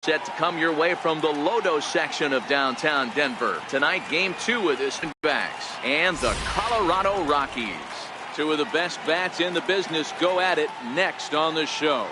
Set to come your way from the Lodo section of downtown Denver. Tonight, game 2 of this backs and the Colorado Rockies. 2 of the best bats in the business go at it next on the show.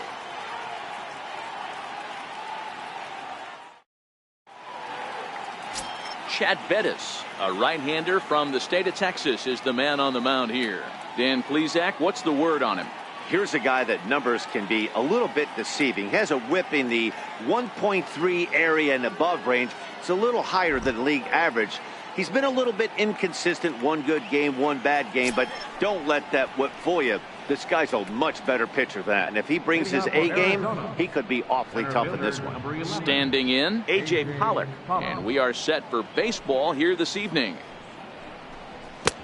Chad Bettis, a right-hander from the state of Texas, is the man on the mound here. Dan Plesac, what's the word on him? Here's a guy that numbers can be a little bit deceiving. He has a whip in the 1.3 area and above range. It's a little higher than the league average. He's been a little bit inconsistent. One good game, one bad game, but don't let that whip fool you. This guy's a much better pitcher than that. And if he brings his A game, he could be awfully tough in this one. Standing in, A.J. Pollock. And we are set for baseball here this evening.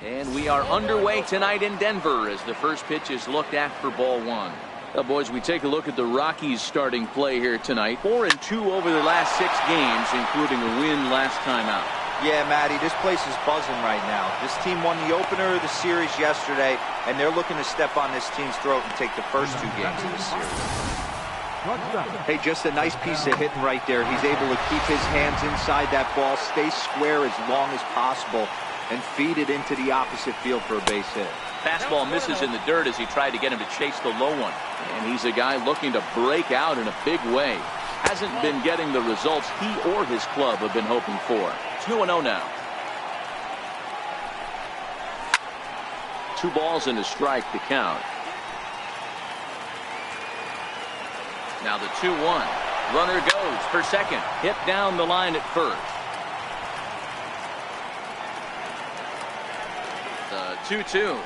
And we are underway tonight in Denver as the first pitch is looked at for ball 1. Well, boys, we take a look at the Rockies starting play here tonight. 4-2 over their last 6 games, including a win last time out. Yeah, Matty, this place is buzzing right now. This team won the opener of the series yesterday, and they're looking to step on this team's throat and take the first 2 games of the series. Hey, just a nice piece of hitting right there. He's able to keep his hands inside that ball, stay square as long as possible, and feed it into the opposite field for a base hit. Fastball misses in the dirt as he tried to get him to chase the low one. And he's a guy looking to break out in a big way. Hasn't been getting the results he or his club have been hoping for. 2-0 now. 2 balls and a strike to count. Now the 2-1. Runner goes for second. Hit down the line at first. The 2-2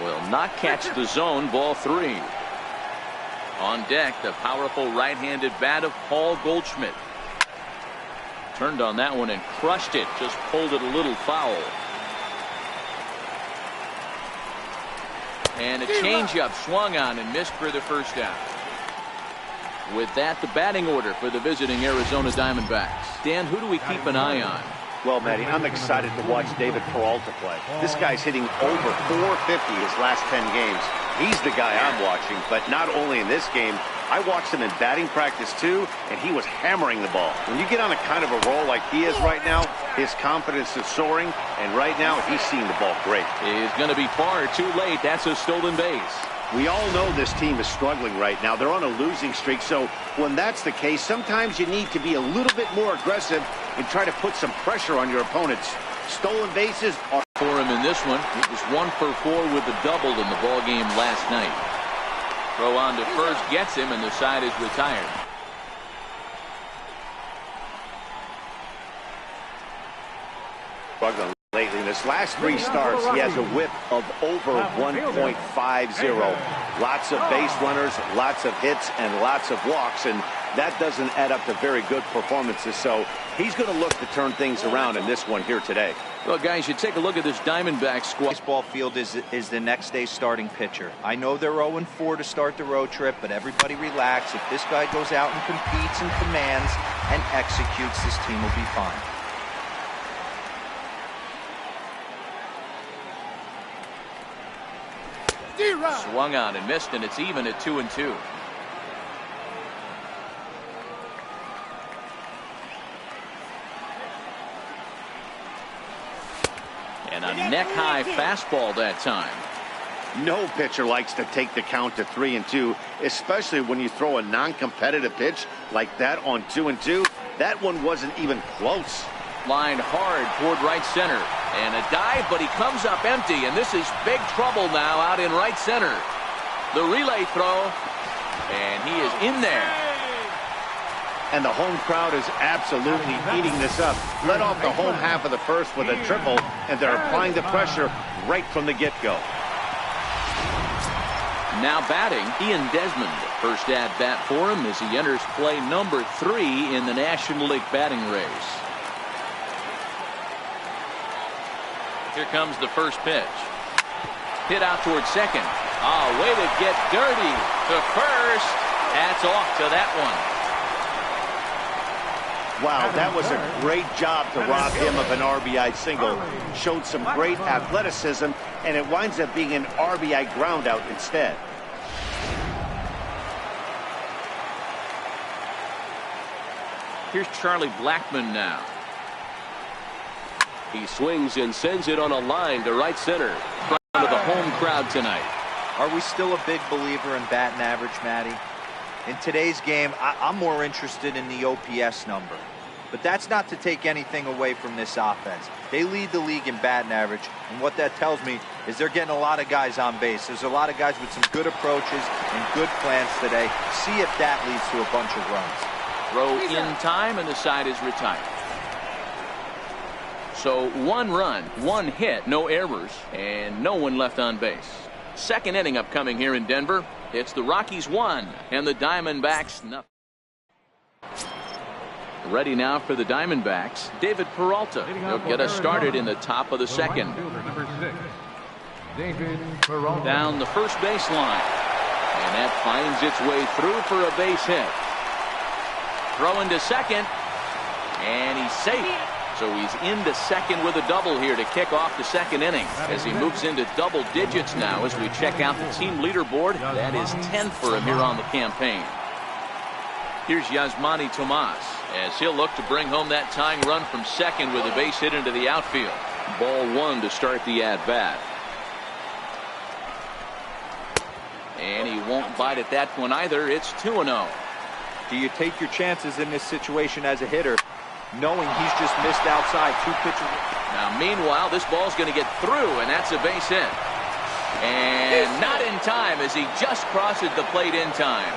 will not catch the zone. Ball 3. On deck, the powerful right-handed bat of Paul Goldschmidt. Turned on that one and crushed it. Just pulled it a little foul. And a changeup swung on and missed for the first out. With that, the batting order for the visiting Arizona Diamondbacks. Dan, who do we keep an eye on? Well, Matty, I'm excited to watch David Peralta play. This guy's hitting over 450 his last 10 games. He's the guy I'm watching, but not only in this game, I watched him in batting practice too, and he was hammering the ball. When you get on a kind of a roll like he is right now, his confidence is soaring, and right now he's seeing the ball great. He's going to be far too late. That's a stolen base. We all know this team is struggling right now. They're on a losing streak, so when that's the case, sometimes you need to be a little bit more aggressive and try to put some pressure on your opponents. Stolen bases are for him in this one. It was 1 for 4 with a double in the ball game last night. Throw on to first gets him, and the side is retired. Struggling lately. In his last 3 starts, he has a whip of over 1.50. Lots of base runners, lots of hits, and lots of walks, and that doesn't add up to very good performances. So he's going to look to turn things around in this one here today. Well, guys, you take a look at this Diamondback squad. Baseball field is the next day's starting pitcher. I know they're 0-4 to start the road trip, but everybody relax. If this guy goes out and competes and commands and executes, this team will be fine. Swung on and missed, and it's even at 2-2. And a neck-high fastball that time. No pitcher likes to take the count to 3-2, especially when you throw a non-competitive pitch like that on 2-2. That one wasn't even close. Lined hard toward right center. And a dive, but he comes up empty, and this is big trouble now out in right center. The relay throw, and he is in there. And the home crowd is absolutely eating this up. Led off the home half of the first with a triple, and they're applying the pressure right from the get-go. Now batting, Ian Desmond. First at-bat for him as he enters play number 3 in the National League batting race. Here comes the first pitch. Hit out towards second. Oh, way to get dirty to first. That's off to that one. Wow, that was a great job to rob him of an RBI single. Showed some great athleticism, and it winds up being an RBI groundout instead. Here's Charlie Blackmon now. He swings and sends it on a line to right center. Front of the home crowd tonight. Are we still a big believer in batting average, Matty? In today's game, I'm more interested in the OPS number. But that's not to take anything away from this offense. They lead the league in batting average, and what that tells me is they're getting a lot of guys on base. There's a lot of guys with some good approaches and good plans today. See if that leads to a bunch of runs. Throw in time, and the side is retired. So 1 run, 1 hit, no errors, and no one left on base. Second inning upcoming here in Denver. It's the Rockies 1 and the Diamondbacks nothing. Ready now for the Diamondbacks, David Peralta. He'll get us started in the top of the second. Down the first baseline. And that finds its way through for a base hit. Throw into second. And he's safe. So he's into second with a double here to kick off the second inning as he moves into double digits now as we check out the team leaderboard. That is 10 for him here on the campaign. Here's Yasmani Tomas as he'll look to bring home that tying run from second with a base hit into the outfield. Ball 1 to start the at-bat. And he won't bite at that one either. It's 2-0. Do you take your chances in this situation as a hitter, knowing he's just missed outside 2 pitches? Now, meanwhile, this ball's going to get through, and that's a base hit. And not in time as he just crosses the plate in time.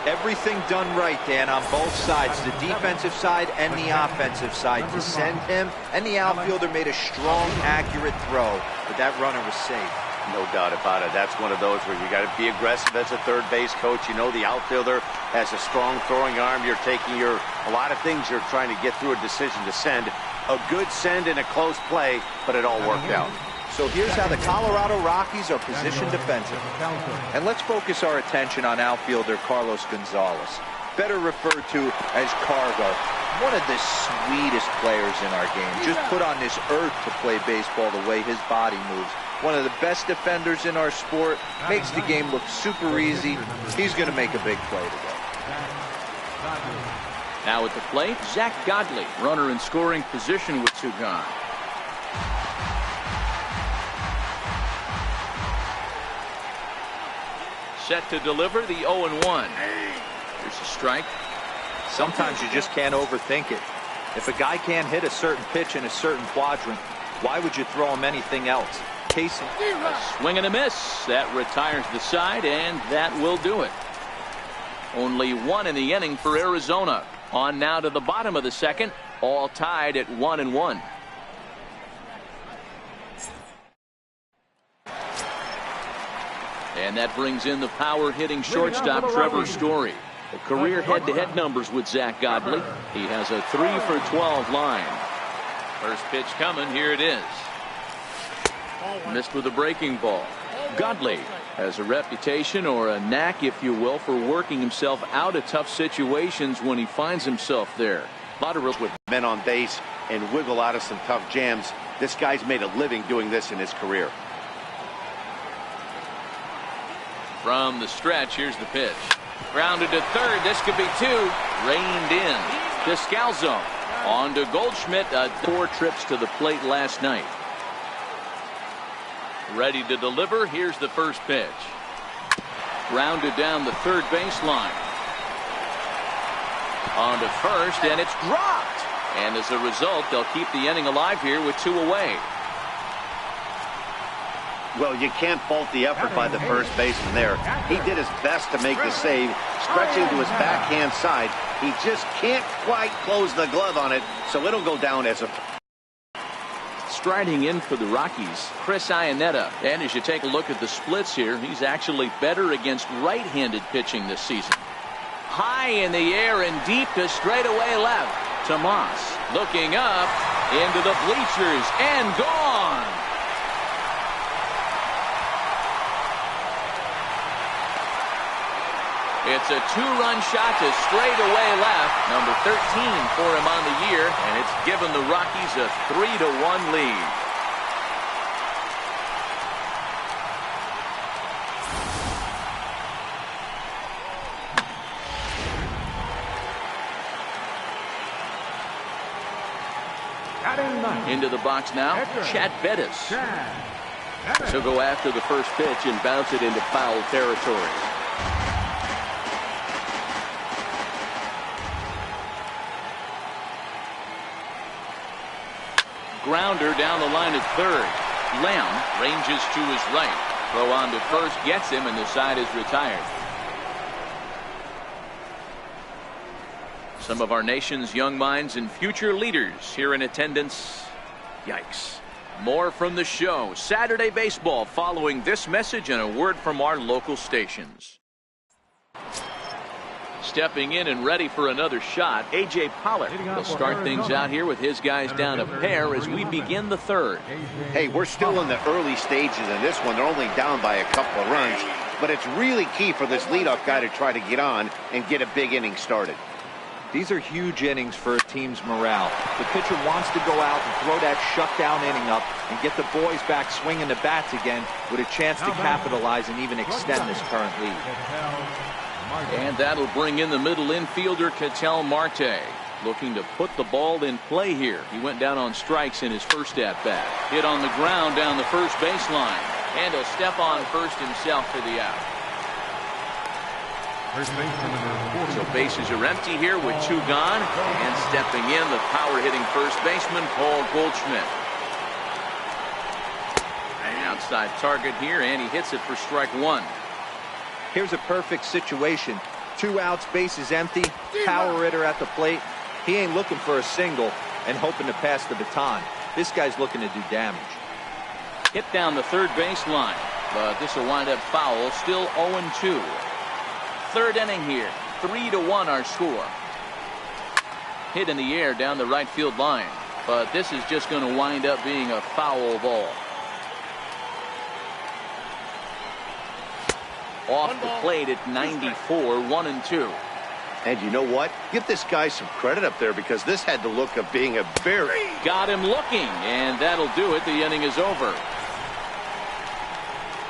Everything done right, Dan, on both sides, the defensive side and the offensive side, to send him, and the outfielder made a strong, accurate throw, but that runner was safe. No doubt about it. That's one of those where you got to be aggressive as a third base coach. You know the outfielder has a strong throwing arm. You're taking a lot of things you're trying to get through a decision to send. A good send in a close play, but it all worked out. So here's how the Colorado Rockies are positioned defensively. And let's focus our attention on outfielder Carlos Gonzalez, better referred to as Cargo. One of the sweetest players in our game. Just put on this earth to play baseball the way his body moves. One of the best defenders in our sport. Makes the game look super easy. He's going to make a big play today. Now at the plate, Zach Godley, runner in scoring position with 2 gone. Set to deliver the 0-1. Here's a strike. Sometimes you just can't overthink it. If a guy can't hit a certain pitch in a certain quadrant, why would you throw him anything else? Casey. A swing and a miss. That retires the side, and that will do it. Only 1 in the inning for Arizona. On now to the bottom of the second, all tied at 1-1. And that brings in the power-hitting shortstop Trevor Story. The career head-to-head numbers with Zach Godley. He has a 3-for-12 line. First pitch coming. Here it is. Missed with a breaking ball. Godley has a reputation, or a knack, if you will, for working himself out of tough situations when he finds himself there. A lot of real with men on base and wiggle out of some tough jams. This guy's made a living doing this in his career. From the stretch, here's the pitch. Grounded to third. This could be 2. Reined in. Descalzo. On to Goldschmidt. 4 trips to the plate last night. Ready to deliver. Here's the first pitch. Grounded down the third baseline. On to first, and it's dropped. And as a result, they'll keep the inning alive here with 2 away. Well, you can't fault the effort by the first baseman there. He did his best to make the save, stretching to his backhand side. He just can't quite close the glove on it, so it'll go down as a... Striding in for the Rockies, Chris Iannetta. And as you take a look at the splits here, he's actually better against right-handed pitching this season. High in the air and deep to straightaway left. Tomas looking up into the bleachers and gone. It's a 2-run shot to straightaway left. Number 13 for him on the year, and it's given the Rockies a 3-1 lead. Into the box now, Chad Bettis. So go after the first pitch and bounce it into foul territory. Grounder down the line at third. Lamb ranges to his right. Throw on to first gets him, and the side is retired. Some of our nation's young minds and future leaders here in attendance. Yikes. More from the show. Saturday baseball following this message and a word from our local stations. Stepping in and ready for another shot, A.J. Pollard will start things out here with his guys down a pair as we begin the third. Hey, we're still in the early stages in this one. They're only down by a couple of runs, but it's really key for this leadoff guy to try to get on and get a big inning started. These are huge innings for a team's morale. The pitcher wants to go out and throw that shutdown inning up and get the boys back swinging the bats again with a chance to capitalize and even extend this current lead. And that'll bring in the middle infielder, Ketel Marte, looking to put the ball in play here. He went down on strikes in his first at-bat. Hit on the ground down the first baseline. And he'll step on first himself for the out. So bases are empty here with two gone. And stepping in, the power-hitting first baseman, Paul Goldschmidt. An outside target here, and he hits it for strike one. Here's a perfect situation. 2 outs, bases empty, power hitter at the plate. He ain't looking for a single and hoping to pass the baton. This guy's looking to do damage. Hit down the third baseline, but this will wind up foul. Still 0-2. Third inning here. 3-1 our score. Hit in the air down the right field line, but this is just going to wind up being a foul ball. Off the plate at 94, 1-2. And you know what? Give this guy some credit up there because this had the look of being a very... Got him looking, and that'll do it. The inning is over.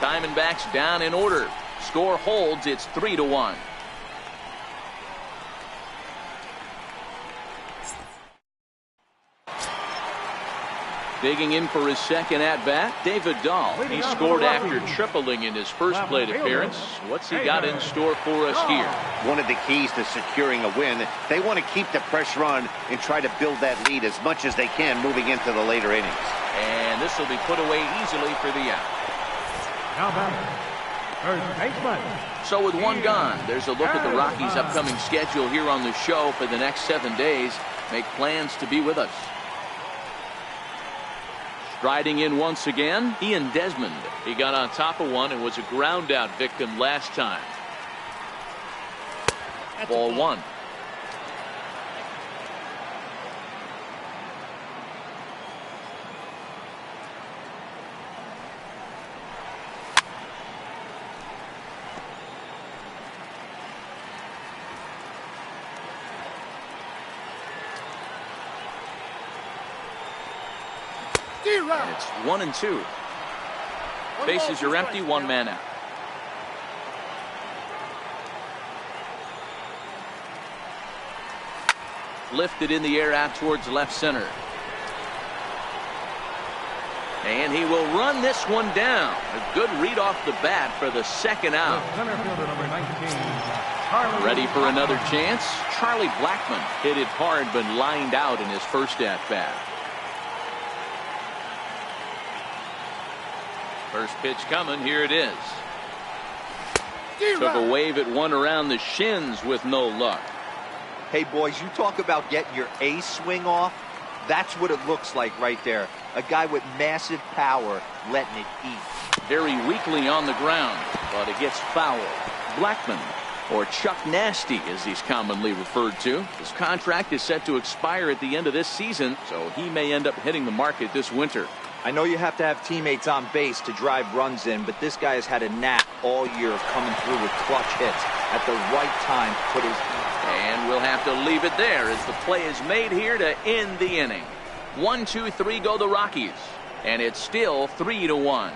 Diamondbacks down in order. Score holds. It's 3-1. Digging in for his second at-bat, David Dahl. He scored after tripling in his first plate appearance. What's he got in store for us here? One of the keys to securing a win, they want to keep the pressure on and try to build that lead as much as they can moving into the later innings. And this will be put away easily for the out. So with one gone, there's a look at the Rockies' upcoming schedule here on the show for the next 7 days. Make plans to be with us. Striding in once again, Ian Desmond. He got on top of one and was a ground out victim last time. Ball one. And it's 1-2. Bases are empty, one man out. Lifted in the air out towards left center. And he will run this one down. A good read off the bat for the second out. Ready for another chance? Charlie Blackmon hit it hard but lined out in his first at bat. First pitch coming. Here it is. Took a wave at one around the shins with no luck. Hey, boys, you talk about getting your A swing off. That's what it looks like right there. A guy with massive power letting it eat. Very weakly on the ground, but it gets foul. Blackmon, or Chuck Nasty as he's commonly referred to. His contract is set to expire at the end of this season, so he may end up hitting the market this winter. I know you have to have teammates on base to drive runs in, but this guy has had a knack all year of coming through with clutch hits at the right time to put his... And we'll have to leave it there as the play is made here to end the inning. 1-2-3 go the Rockies, and it's still 3-1.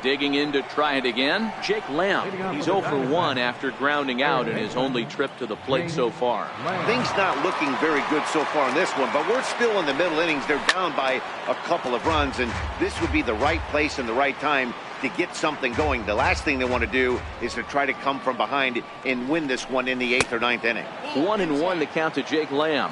Digging in to try it again, Jake Lamb. He's 0 for 1 after grounding out in his only trip to the plate so far. Things not looking very good so far in this one, but we're still in the middle innings. They're down by a couple of runs, and this would be the right place and the right time to get something going. The last thing they want to do is to try to come from behind and win this one in the 8th or 9th inning. 1-1 to count to Jake Lamb.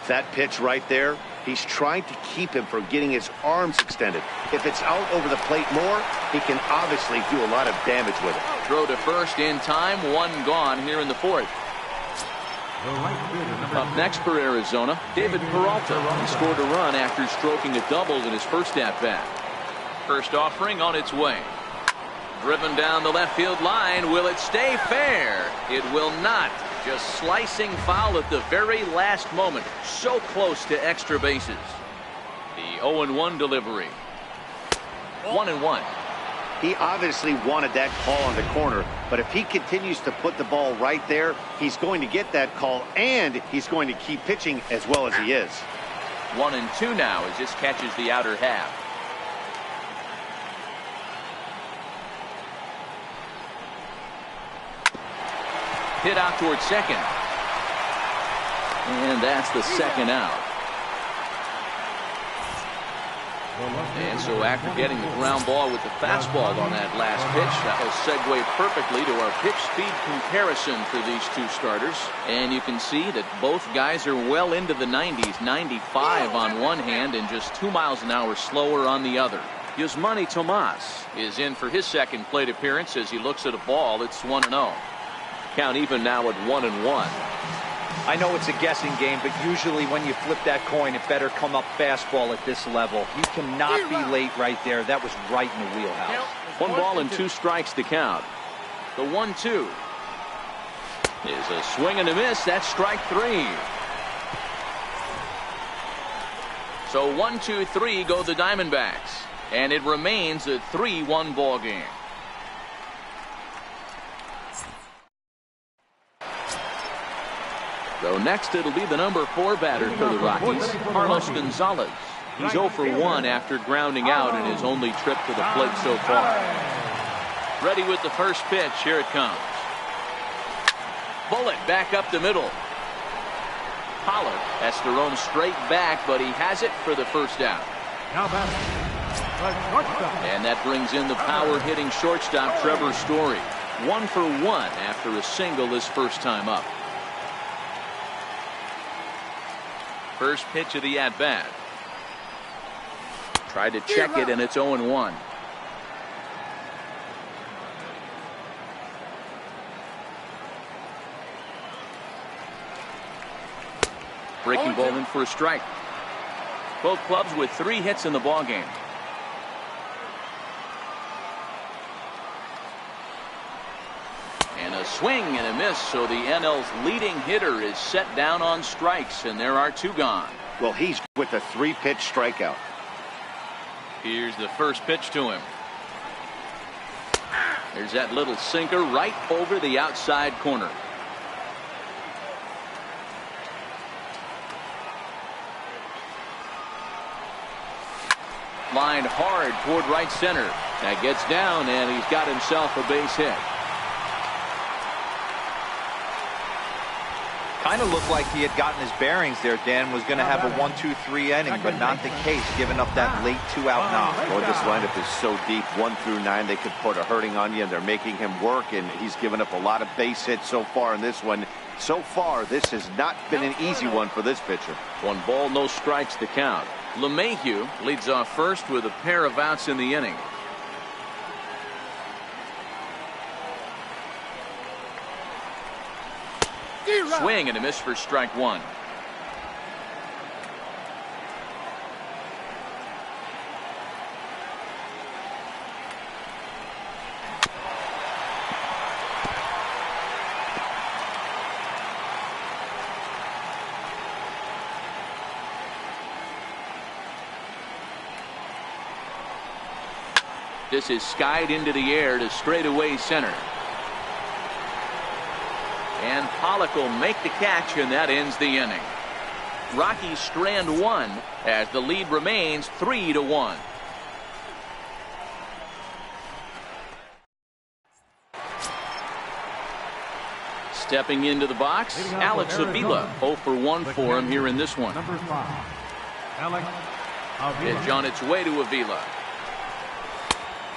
That pitch right there, he's trying to keep him from getting his arms extended. If it's out over the plate more, he can obviously do a lot of damage with it. Throw to first in time, 1 gone here in the 4th. Up next for Arizona, David Peralta. He scored a run after stroking a double in his first at-bat. First offering on its way. Driven down the left field line. Will it stay fair? It will not. Just slicing foul at the very last moment. So close to extra bases. The 0-1 delivery. 1-1. He obviously wanted that call on the corner, but if he continues to put the ball right there, he's going to get that call, and he's going to keep pitching as well as he is. 1-2 now as this catches the outer half. Hit out towards second. And that's the second out. And so after getting the ground ball with the fastball on that last pitch, that will segue perfectly to our pitch speed comparison for these two starters. And you can see that both guys are well into the 90s, 95 on one hand and just 2 miles an hour slower on the other. Yasmani Tomas is in for his second plate appearance as he looks at a ball that's 1-0. Count even now at 1-1. I know it's a guessing game, but usually when you flip that coin, it better come up fastball at this level. You cannot be late right there. That was right in the wheelhouse. 1 ball and 2 strikes to count. The 1-2 is a swing and a miss. That's strike 3. So 1-2-3 go the Diamondbacks, and it remains a 3-1 ball game. So next it'll be the number 4 batter for the Rockies, Carlos Gonzalez. He's 0 for 1 after grounding out in his only trip to the plate so far. Ready with the first pitch. Here it comes. Bullet back up the middle. Pollard has to roam straight back, but he has it for the first out. And that brings in the power-hitting shortstop Trevor Story. 1 for 1 after a single his first time up. First pitch of the at-bat. Tried to check it, and it's 0-1. Breaking ball in for a strike. Both clubs with 3 hits in the ballgame. And a swing and a miss, so the NL's leading hitter is set down on strikes, and there are 2 gone. Well, he's with a 3-pitch strikeout. Here's the first pitch to him. There's that little sinker right over the outside corner. Lined hard toward right center. That gets down, and he's got himself a base hit. Kind of looked like he had gotten his bearings there. Dan was going to have a 1-2-3 inning, but not the case, giving up that late 2-out knock. Well, this lineup is so deep, 1 through 9, they could put a hurting on you, and they're making him work, and he's given up a lot of base hits so far in this one. So far, this has not been an easy one for this pitcher. 1 ball, no strikes to count. LeMahieu leads off first with a pair of outs in the inning. Swing and a miss for strike 1. This is skied into the air to straightaway center. And Pollock will make the catch, and that ends the inning. Rockies strand 1 as the lead remains 3-1. Stepping into the box, Alex Avila. 0 for 1 for him here in this one. Pitch on its way to Avila.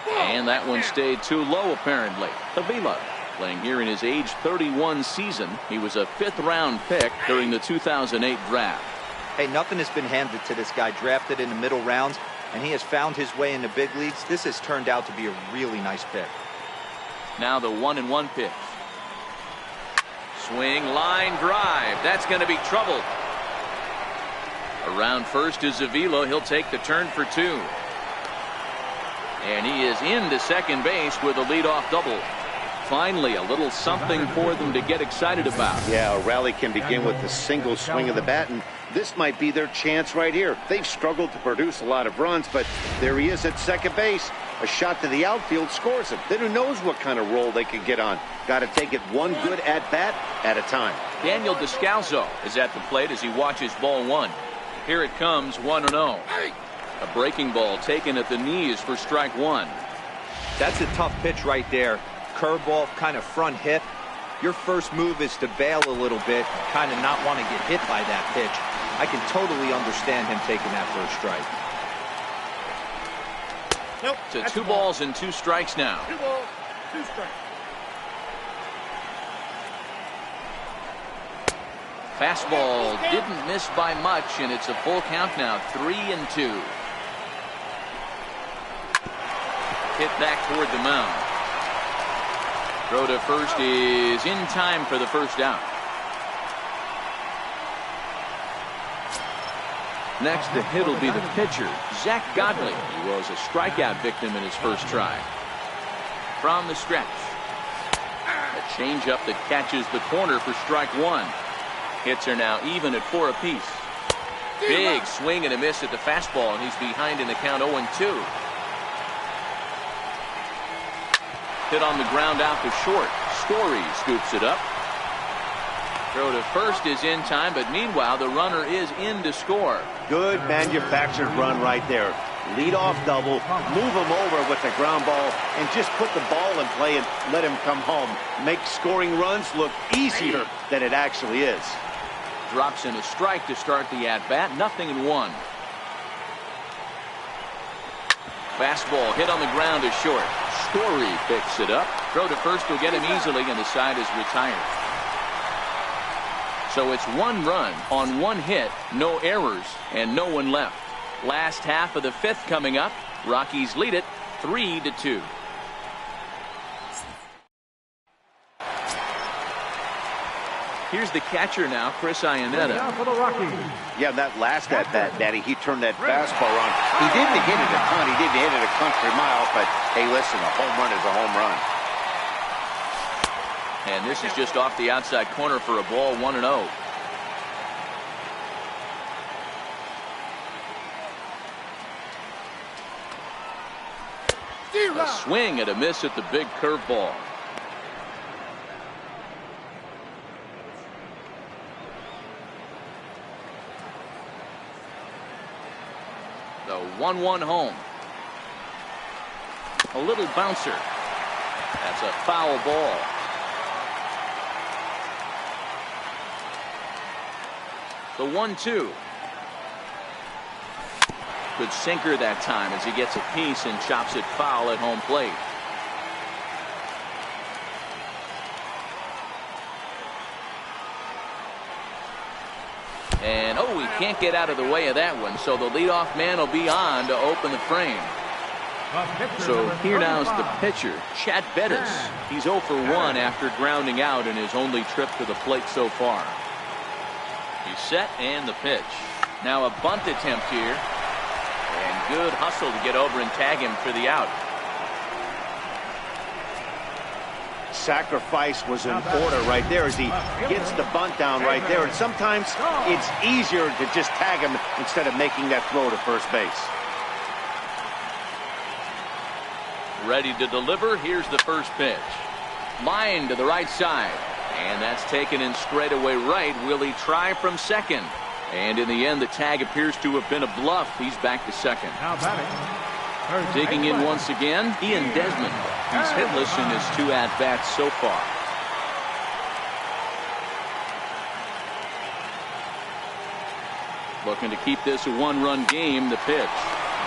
And that one stayed too low, apparently. Avila playing here in his age 31 season. He was a 5th-round pick during the 2008 draft. Hey, nothing has been handed to this guy. Drafted in the middle rounds, and he has found his way in the big leagues. This has turned out to be a really nice pick. Now the 1-1 pitch. Swing, line drive. That's going to be trouble. Around first is Avila. He'll take the turn for 2. And he is into second base with a leadoff double. Finally, a little something for them to get excited about. Yeah, a rally can begin with a single swing of the bat, and this might be their chance right here. They've struggled to produce a lot of runs, but there he is at second base. A shot to the outfield scores him. Then who knows what kind of roll they could get on. Got to take it one good at-bat at a time. Daniel Descalso is at the plate as he watches ball 1. Here it comes, 1-0. A breaking ball taken at the knees for strike 1. That's a tough pitch right there. Curveball, kind of front hip. Your first move is to bail a little bit, kind of not want to get hit by that pitch. I can totally understand him taking that first strike. Nope. To 2 balls and 2 strikes now. 2 balls, 2 strikes. Fastball didn't miss by much, and it's a full count now. 3-2. Hit back toward the mound. Throw to first is in time for the first out. Next to hit will be the pitcher, Zach Godley. He was a strikeout victim in his first try. From the stretch. A changeup that catches the corner for strike 1. Hits are now even at 4 apiece. Big swing and a miss at the fastball, and he's behind in the count 0-2. Hit on the ground out to short. Story scoops it up. Throw to first is in time, but meanwhile the runner is in to score. Good manufactured run right there. Lead off double, move him over with the ground ball, and just put the ball in play and let him come home. Make scoring runs look easier than it actually is. Drops in a strike to start the at-bat. 0-1. Fastball hit on the ground to short. Story picks it up. Throw to first will get him easily, and the side is retired. So it's 1 run on 1 hit, no errors, and no one left. Last half of the 5th coming up. Rockies lead it 3-2. Here's the catcher now, Chris Iannetta. Yeah, that last at-bat, Daddy, he turned that fastball on. He didn't hit it a ton. He didn't hit it a country mile, but hey, listen, a home run is a home run. And this is just off the outside corner for a ball. 1-0. A swing and a miss at the big curveball. The 1-1 home. A little bouncer. That's a foul ball. The 1-2. Good sinker that time as he gets a piece and chops it foul at home plate. And oh, he can't get out of the way of that one, so the leadoff man will be on to open the frame. So here now is the pitcher, Chad Bettis. He's 0 for 1 after grounding out in his only trip to the plate so far. He's set and the pitch. Now a bunt attempt here. And good hustle to get over and tag him for the out. Sacrifice was in order right there as he gets the bunt down right there. And sometimes it's easier to just tag him instead of making that throw to first base. Ready to deliver. Here's the first pitch. Line to the right side. And that's taken in straightaway right. Will he try from second? And in the end, the tag appears to have been a bluff. He's back to second. Digging in once again, Ian Desmond. He's hitless in his 2 at-bats so far. Looking to keep this a one-run game. The pitch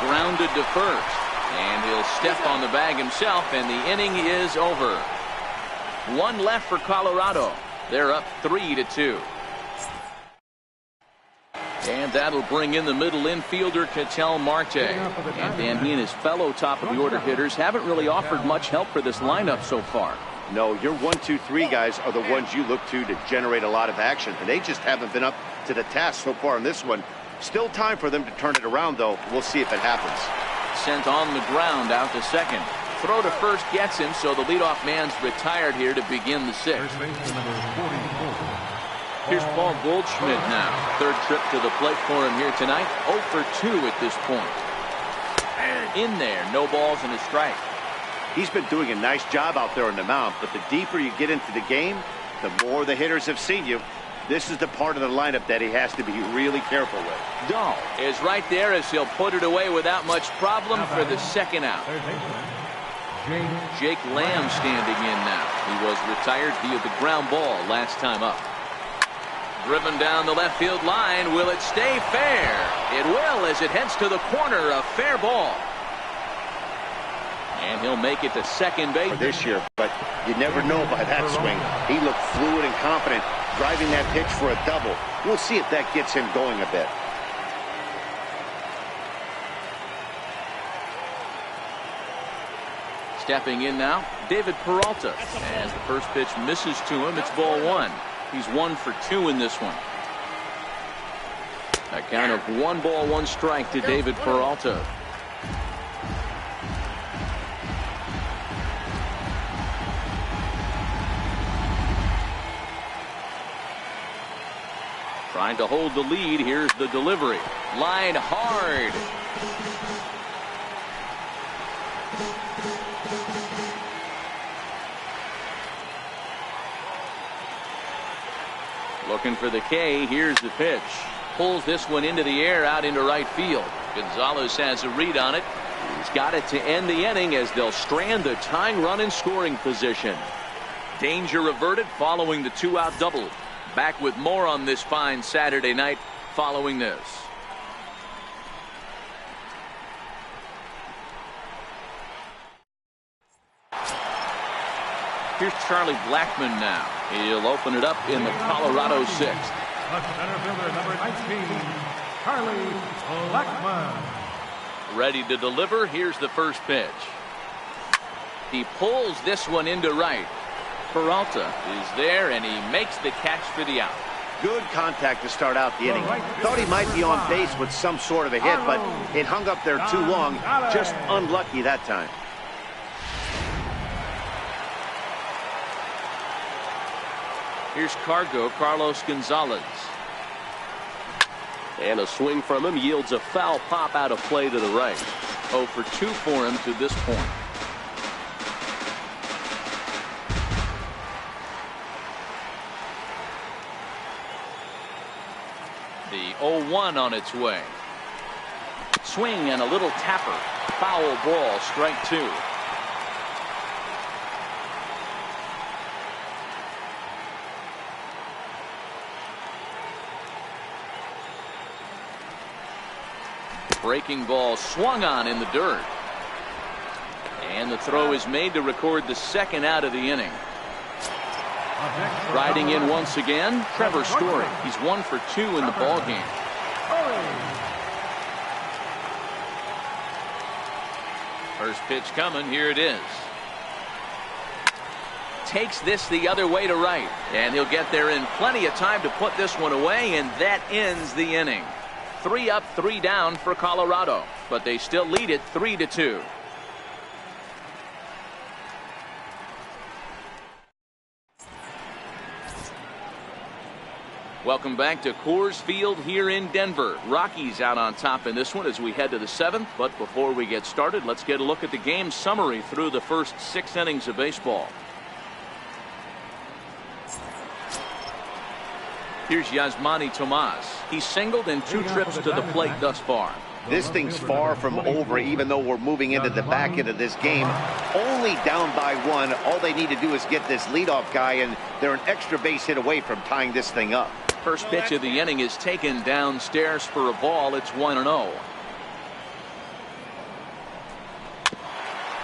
grounded to first, and he'll step on the bag himself, and the inning is over. One left for Colorado. They're up 3-2. And that'll bring in the middle infielder, Ketel Marte. And Dan, he and his fellow top-of-the-order hitters haven't really offered much help for this lineup so far. No, your 1, 2, 3 guys are the ones you look to generate a lot of action, and they just haven't been up to the task so far in this one. Still time for them to turn it around, though. We'll see if it happens. Sent on the ground out to second. Throw to first gets him, so the leadoff man's retired here to begin the sixth. Here's Paul Goldschmidt now. Third trip to the plate for him here tonight. 0 for 2 at this point. In there, no balls and a strike. He's been doing a nice job out there on the mound, but the deeper you get into the game, the more the hitters have seen you. This is the part of the lineup that he has to be really careful with. Dahl is right there as he'll put it away without much problem for the second out. Jake Lamb standing in now. He was retired via the ground ball last time up. Driven down the left field line. Will it stay fair? It will, as it heads to the corner. A fair ball. And he'll make it to second base this year, but you never know by that swing. He looked fluid and confident, driving that pitch for a double. We'll see if that gets him going a bit. Stepping in now, David Peralta. As the first pitch misses to him, it's ball one. He's 1 for 2 in this one. A count of 1 ball, 1 strike to David Peralta. Trying to hold the lead. Here's the delivery. Line hard. Looking for the K. Here's the pitch. Pulls this one into the air out into right field. Gonzalez has a read on it. He's got it to end the inning as they'll strand the tying run in scoring position. Danger averted following the 2-out double. Back with more on this fine Saturday night following this. Here's Charlie Blackmon now. He'll open it up in the Colorado sixth. Center fielder number 19, Charlie Blackmon. Ready to deliver. Here's the first pitch. He pulls this one into right. Peralta is there, and he makes the catch for the out. Good contact to start out the inning. Thought he might be on base with some sort of a hit, but it hung up there too long. Just unlucky that time. Here's Carlos Gonzalez. And a swing from him yields a foul pop out of play to the right. 0 for 2 for him to this point. The 0-1 on its way. Swing and a little tapper. Foul ball, strike 2. Breaking ball swung on in the dirt. And the throw is made to record the second out of the inning. Riding in once again, Trevor Story. He's 1 for 2 in the ball game. First pitch coming. Here it is. Takes this the other way to right. And he'll get there in plenty of time to put this one away, and that ends the inning. 3 up, 3 down for Colorado, but they still lead it 3-2. Welcome back to Coors Field here in Denver. Rockies out on top in this one as we head to the 7th. But before we get started, let's get a look at the game summary through the first 6 innings of baseball. Here's Yasmani Tomas. He's singled in 2 trips to the plate thus far. This thing's far from over, even though we're moving into the back end of this game. Only down by 1. All they need to do is get this leadoff guy, and they're an extra base hit away from tying this thing up. First pitch of the inning is taken downstairs for a ball. It's 1-0.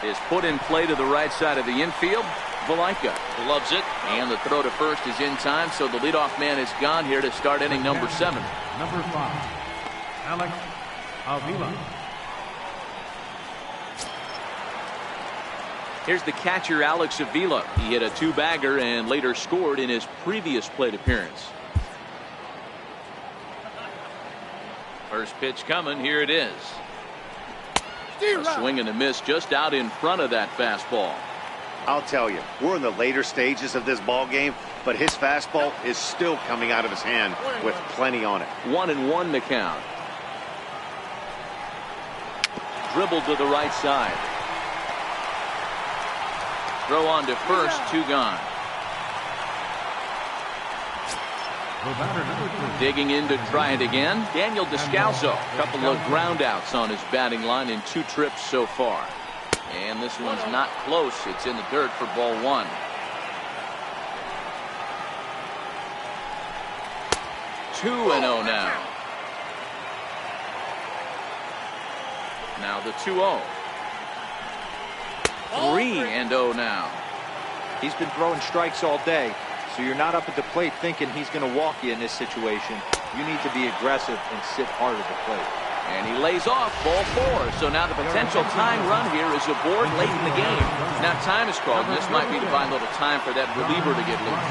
Is put in play to the right side of the infield. Valaika loves it, and the throw to first is in time, so the leadoff man is gone here to start inning number 7. Number 5, Alex Avila. Here's the catcher, Alex Avila. He hit a 2-bagger and later scored in his previous plate appearance. First pitch coming. Here it is. A swing and a miss just out in front of that fastball. I'll tell you, we're in the later stages of this ball game, but his fastball is still coming out of his hand with plenty on it. 1-1 the count. Dribbled to the right side. Throw on to first, 2 gone. Digging in to try it again. Daniel Descalso. Couple of ground outs on his batting line in 2 trips so far. And this one's not close. It's in the dirt for ball 1. Two and 0 now. Now the 2-0. 3-0 now. He's been throwing strikes all day, so you're not up at the plate thinking he's going to walk you in this situation. You need to be aggressive and sit hard at the plate. And he lays off ball 4. So now the potential tying run here is aboard late in the game. Now time is called, and this might be to buy a little time for that reliever to get loose.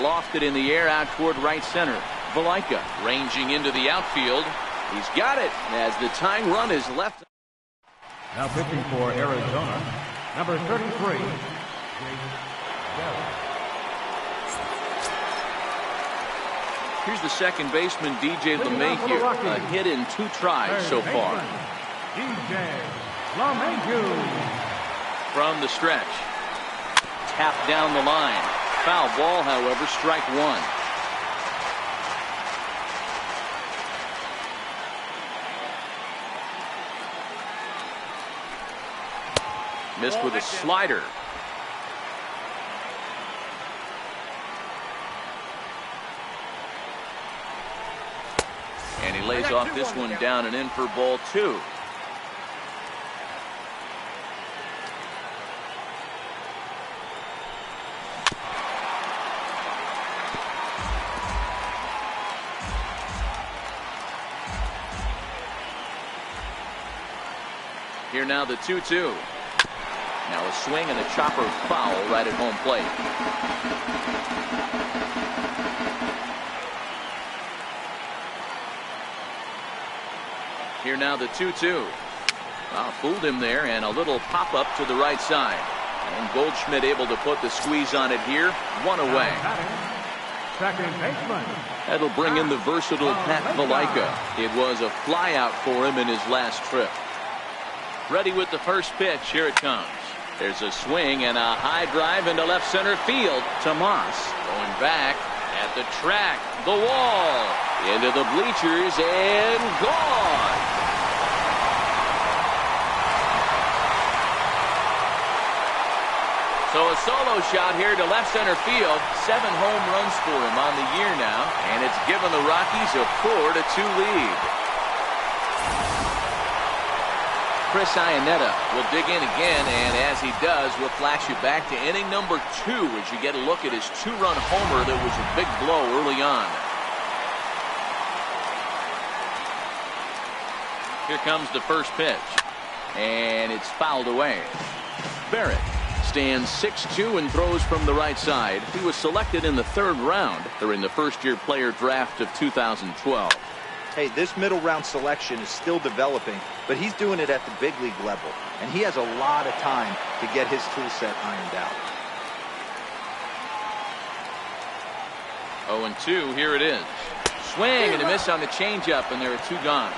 Lofted in the air out toward right center. Valaika ranging into the outfield. He's got it as the tying run is left. Now pitching for Arizona, number 33. Here's the second baseman, DJ LeMahieu. A hit in 2 tries so far. DJ LeMahieu. From the stretch. Tapped down the line. Foul ball, however, strike 1. Missed with a slider. And he lays off this one down and in for ball 2. Here now the 2-2. Now a swing and a chopper foul right at home plate. Here now the 2-2. Fooled him there, and a little pop-up to the right side. And Goldschmidt able to put the squeeze on it here. 1 away. Second baseman. That'll bring in the versatile Pat Valaika. It was a flyout for him in his last trip. Ready with the first pitch. Here it comes. There's a swing and a high drive into left center field. Tomas going back at the track. The wall. Into the bleachers and gone. So a solo shot here to left center field. 7 home runs for him on the year now. And it's given the Rockies a 4-2 lead. Chris Iannetta will dig in again, and as he does, we'll flash you back to inning number 2 as you get a look at his 2-run homer that was a big blow early on. Here comes the first pitch, and it's fouled away. Barrett stands 6'2" and throws from the right side. He was selected in the 3rd round during the first-year player draft of 2012. Hey, this middle round selection is still developing, but he's doing it at the big league level, and he has a lot of time to get his tool set ironed out. 0-2, here it is. Swing and a miss on the changeup, and there are 2 gone.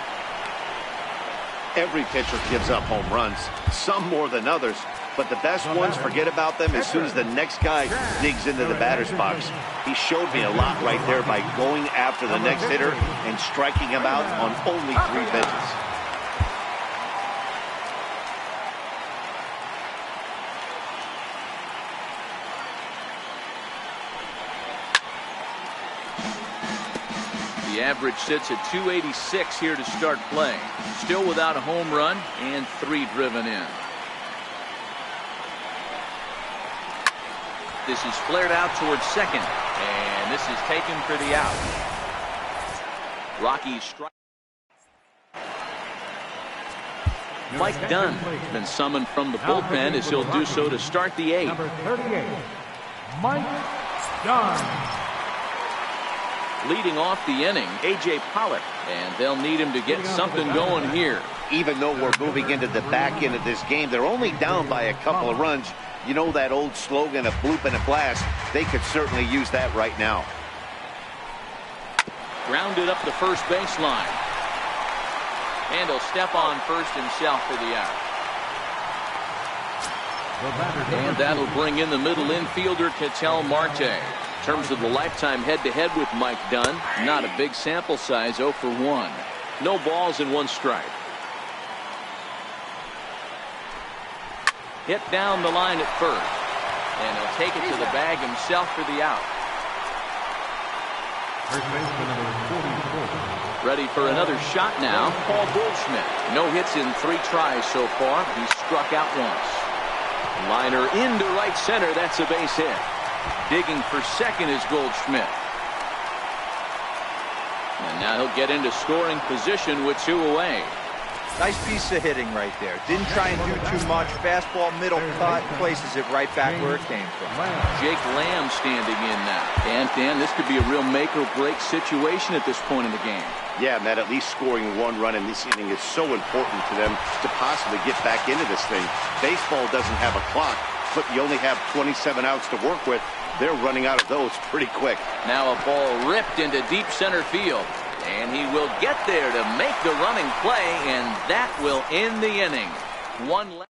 Every pitcher gives up home runs, some more than others, but the best ones forget about them as soon as the next guy digs into the batter's box. He showed me a lot right there by going after the next hitter and striking him out on only 3 pitches. The average sits at 286 here to start play. Still without a home run and 3 driven in. This is flared out towards second, and this is taken for the out. Rockies strike. Mike Dunn has been summoned from the bullpen as he'll do so to start the 8th. Number 38, Mike Dunn. Leading off the inning, A.J. Pollock, and they'll need him to get something going here. Even though we're moving into the back end of this game, they're only down by a couple of runs. You know that old slogan of bloop and a blast? They could certainly use that right now. Grounded up the first baseline. And he'll step on first himself for the out. And that'll bring in the middle infielder, Ketel Marte. In terms of the lifetime head-to-head with Mike Dunn, not a big sample size, 0 for 1. No balls and 1 strike. Hit down the line at first. And he'll take it to the bag himself for the out. First baseman number 44. Ready for another shot now, Paul Goldschmidt. No hits in 3 tries so far. He struck out once. Liner into right center. That's a base hit. Digging for second is Goldschmidt. And now he'll get into scoring position with 2 away. Nice piece of hitting right there. Didn't try and do too much. Fastball, middle cut, places it right back where it came from. Jake Lamb standing in now. And Dan, this could be a real make or break situation at this point in the game. Yeah, Matt, at least scoring 1 run in this inning is so important to them to possibly get back into this thing. Baseball doesn't have a clock, but you only have 27 outs to work with. They're running out of those pretty quick. Now a ball ripped into deep center field. And he will get there to make the running play, and that will end the inning. 1 left.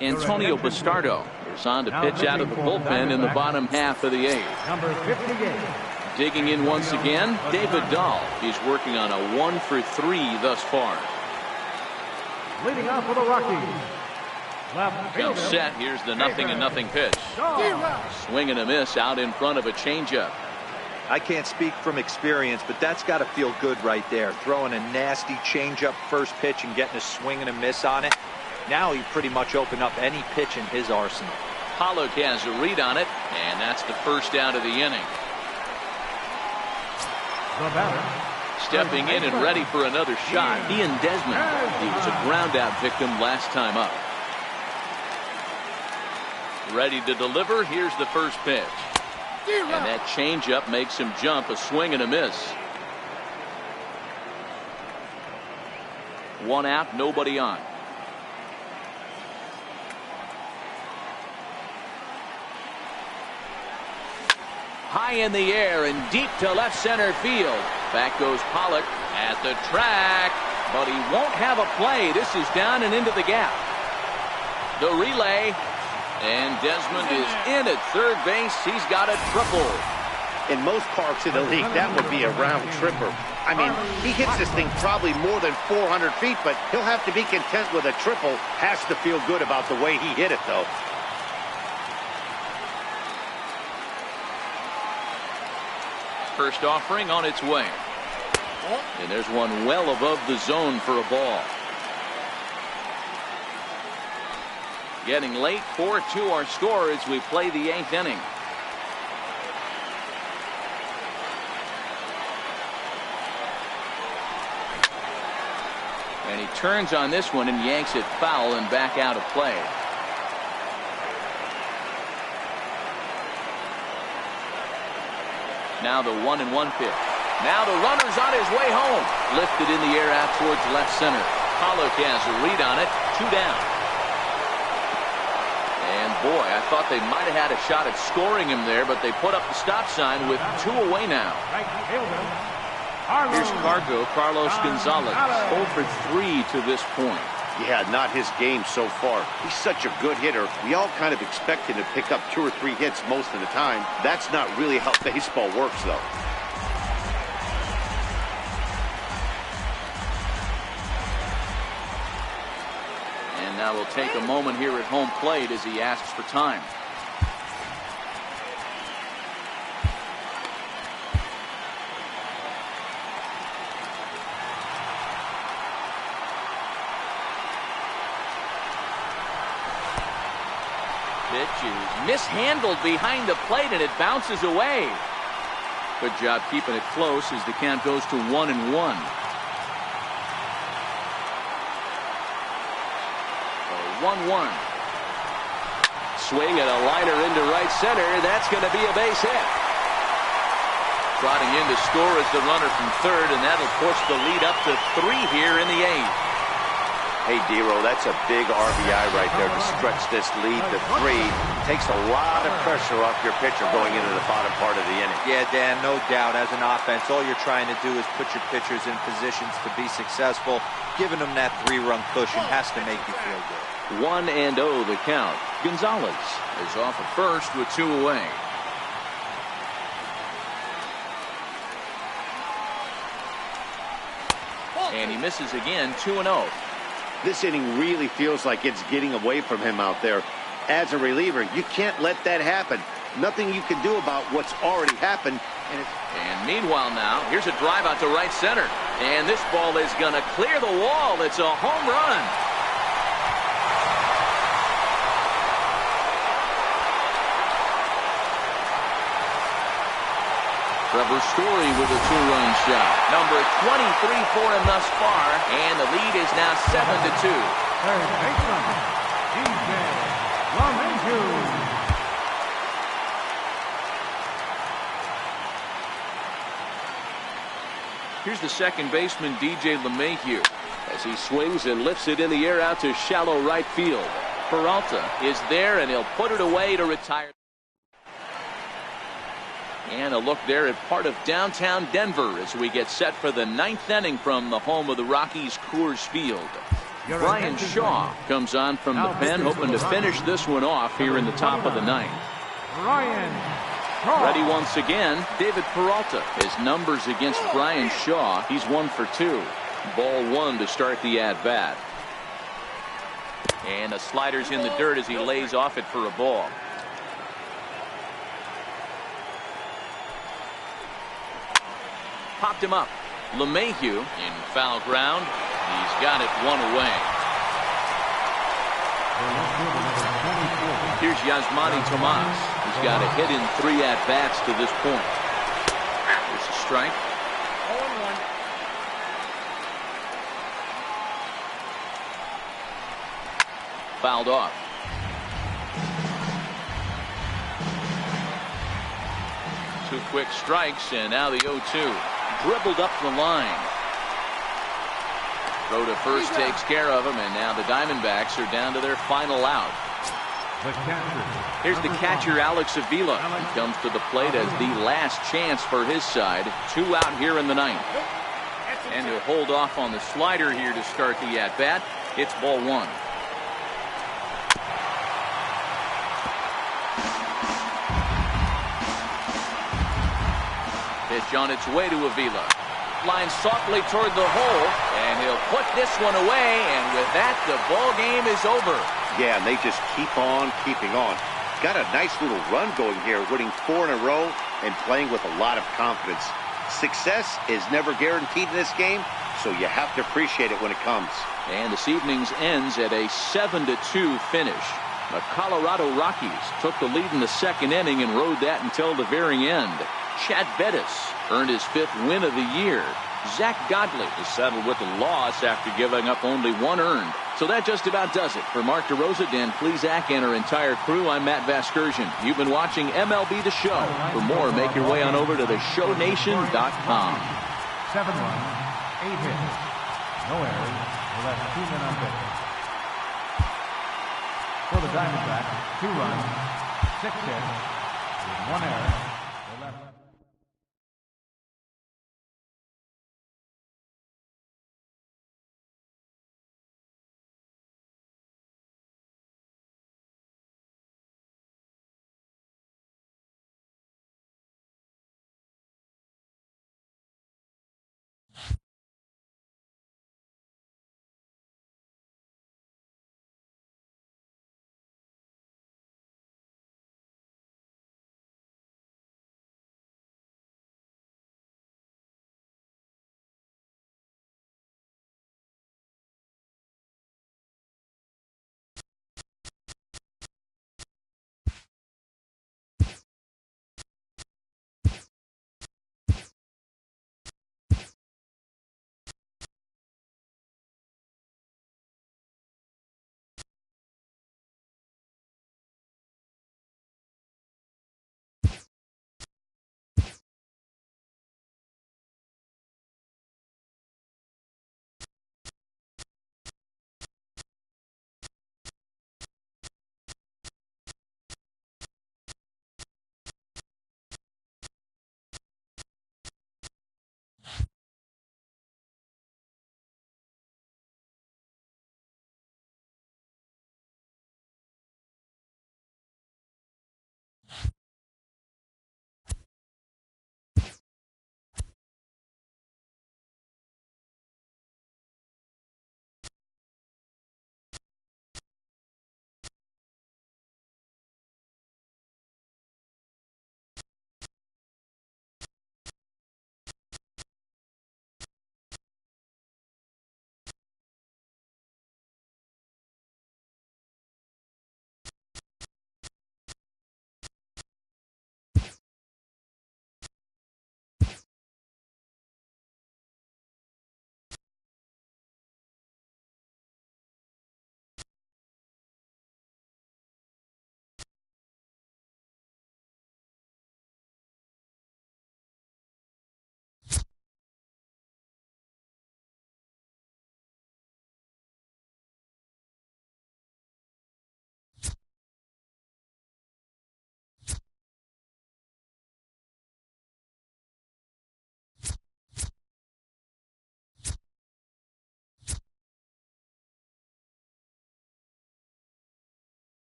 Antonio Bastardo is on to pitch out of the bullpen in the bottom half of the 8th. Number 58. Digging in once again, David Dahl. He's working on a 1 for 3 thus far. Leading off for the Rockies. Left Now fielder. set. Here's the 0-0 pitch. Swing and a miss out in front of a changeup. I can't speak from experience, but that's got to feel good right there. Throwing a nasty changeup first pitch and getting a swing and a miss on it. Now he pretty much opened up any pitch in his arsenal. Pollock has a read on it, and that's the first out of the inning. The batter. Stepping in and ready for another shot, Ian Desmond. He was a ground out victim last time up. Ready to deliver. Here's the first pitch. And that changeup makes him jump. A swing and a miss. 1 out, nobody on. High in the air and deep to left center field. Back goes Pollock at the track, but he won't have a play. This is down and into the gap. The relay. And Desmond is in at third base. He's got a triple. In most parks in the league, that would be a round tripper. I mean, he hits this thing probably more than 400 feet, but he'll have to be content with a triple. Has to feel good about the way he hit it, though. First offering on its way. And there's one well above the zone for a ball. Getting late, 4-2 our score as we play the 8th inning. And he turns on this one and yanks it foul and back out of play. Now the 1-1 pitch. Now the runner's on his way home. Lifted in the air out towards left center. Pollock has a read on it. 2 down. And boy, I thought they might have had a shot at scoring him there, but they put up the stop sign with 2 away now. Right fielder. Here's Carlos Gonzalez. 0 for 3 to this point. Yeah, not his game so far. He's such a good hitter. We all kind of expect him to pick up 2 or 3 hits most of the time. That's not really how baseball works, though. And now we'll take a moment here at home plate as he asks for time. pitch is mishandled behind the plate, and it bounces away. Good job keeping it close as the count goes to 1-1. 1-1. Swing and a liner into right center. That's going to be a base hit. Trotting in to score is the runner from third, and that'll push the lead up to 3 here in the 8th. Hey, Dero, that's a big RBI right there to stretch this lead to 3. Takes a lot of pressure off your pitcher going into the bottom part of the inning. Yeah, Dan, no doubt. As an offense, all you're trying to do is put your pitchers in positions to be successful. Giving them that 3-run cushion has to make you feel good. 1-0 the count. Gonzalez is off at first with 2 away. And he misses again, 2-0. This inning really feels like it's getting away from him out there. As a reliever, you can't let that happen. Nothing you can do about what's already happened. And meanwhile now, here's a drive out to right center. And this ball is going to clear the wall. It's a home run. Trevor Story with a 2-run shot. Number 23 for him thus far, and the lead is now 7-2. Third baseman, DJ LeMahieu. Here's the second baseman, DJ LeMahieu. As he swings and lifts it in the air out to shallow right field. Peralta is there, and he'll put it away to retire. And a look there at part of downtown Denver as we get set for the 9th inning from the home of the Rockies, Coors Field. Brian Shaw comes on from the pen, hoping to finish this one off here in the top of the 9th. Brian Shaw. Ready once again, David Peralta. His numbers against Brian Shaw, he's 1 for 2. Ball 1 to start the at-bat. And the slider's in the dirt as he lays off it for a ball. Popped him up. LeMahieu in foul ground. He's got it 1 away. Here's Yasmani Tomas. He's got a hit in 3 at-bats to this point. There's a strike. 0-1. Fouled off. Two quick strikes, and now the 0-2. Dribbled up the line. Throw to first takes care of him, and now the Diamondbacks are down to their final out. Here's the catcher, Alex Avila. He comes to the plate as the last chance for his side. 2 out here in the 9th. And he'll hold off on the slider here to start the at-bat. It's ball 1. Pitch on its way to Avila. Lines softly toward the hole, and he'll put this one away, and with that, the ball game is over. Yeah, and they just keep on keeping on. Got a nice little run going here, winning 4 in a row and playing with a lot of confidence. Success is never guaranteed in this game, so you have to appreciate it when it comes. And this evening's ends at a 7-2 finish. The Colorado Rockies took the lead in the 2nd inning and rode that until the very end. Chad Bettis earned his 5th win of the year. Zach Godley is settled with a loss after giving up only 1 earned. So that just about does it. For Mark DeRosa, Dan Plesac, and our entire crew, I'm Matt Vasgersian. You've been watching MLB The Show. For more, make your way on over to theshownation.com. 7 runs, 8 hits, no errors. He left 2 men on base. For the Diamondbacks, 2 runs, 6 hits, with 1 error.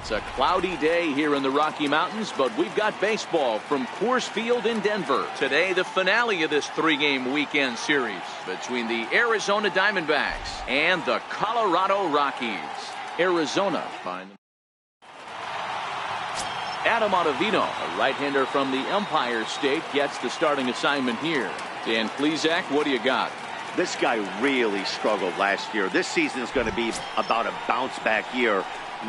It's a cloudy day here in the Rocky Mountains, but we've got baseball from Coors Field in Denver. Today, the finale of this 3-game weekend series between the Arizona Diamondbacks and the Colorado Rockies. Arizona find Adam Ottavino, a right-hander from the Empire State, gets the starting assignment here. Dan Plesac, what do you got? This guy really struggled last year. This season is going to be about a bounce-back year.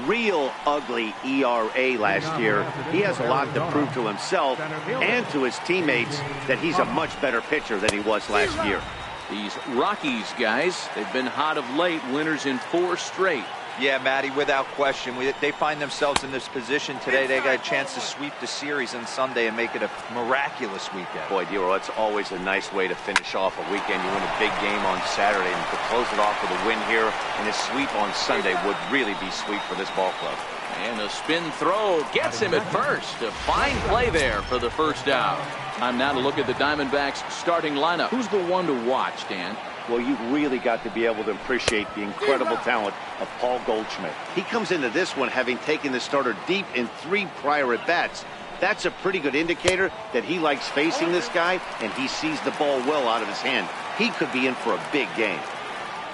Real ugly ERA last year. He has a lot to prove to himself and to his teammates that he's a much better pitcher than he was last year. These Rockies guys, they've been hot of late, winners in 4 straight. Yeah, Matty, without question. They find themselves in this position today. They got a chance to sweep the series on Sunday and make it a miraculous weekend. Boy, Dero, it's always a nice way to finish off a weekend. You win a big game on Saturday, and to close it off with a win here and a sweep on Sunday would really be sweet for this ball club. And a spin throw gets him at first. A fine play there for the first out. Time now to look at the Diamondbacks starting lineup. Who's the one to watch, Dan? Well, you've really got to be able to appreciate the incredible talent of Paul Goldschmidt. He comes into this one having taken the starter deep in 3 prior at-bats. That's a pretty good indicator that he likes facing this guy, and he sees the ball well out of his hand. He could be in for a big game.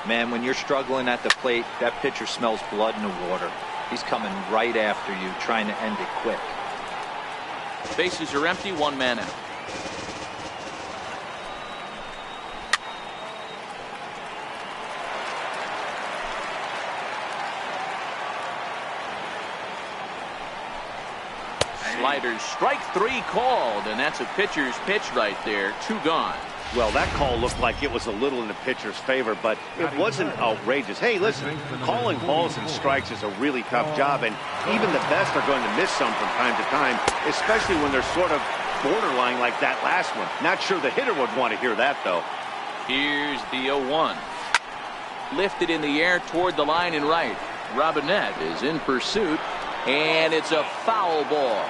Man, when you're struggling at the plate, that pitcher smells blood in the water. He's coming right after you, trying to end it quick. Bases are empty, 1 man out. Sliders, strike 3 called, and that's a pitcher's pitch right there. 2 gone. Well, that call looked like it was a little in the pitcher's favor, but it wasn't outrageous. Hey, listen, calling balls and strikes is a really tough job, and even the best are going to miss some from time to time, especially when they're sort of borderline like that last one. Not sure the hitter would want to hear that, though. Here's the 0-1. Lifted in the air toward the line and right. Robinette is in pursuit, and it's a foul ball.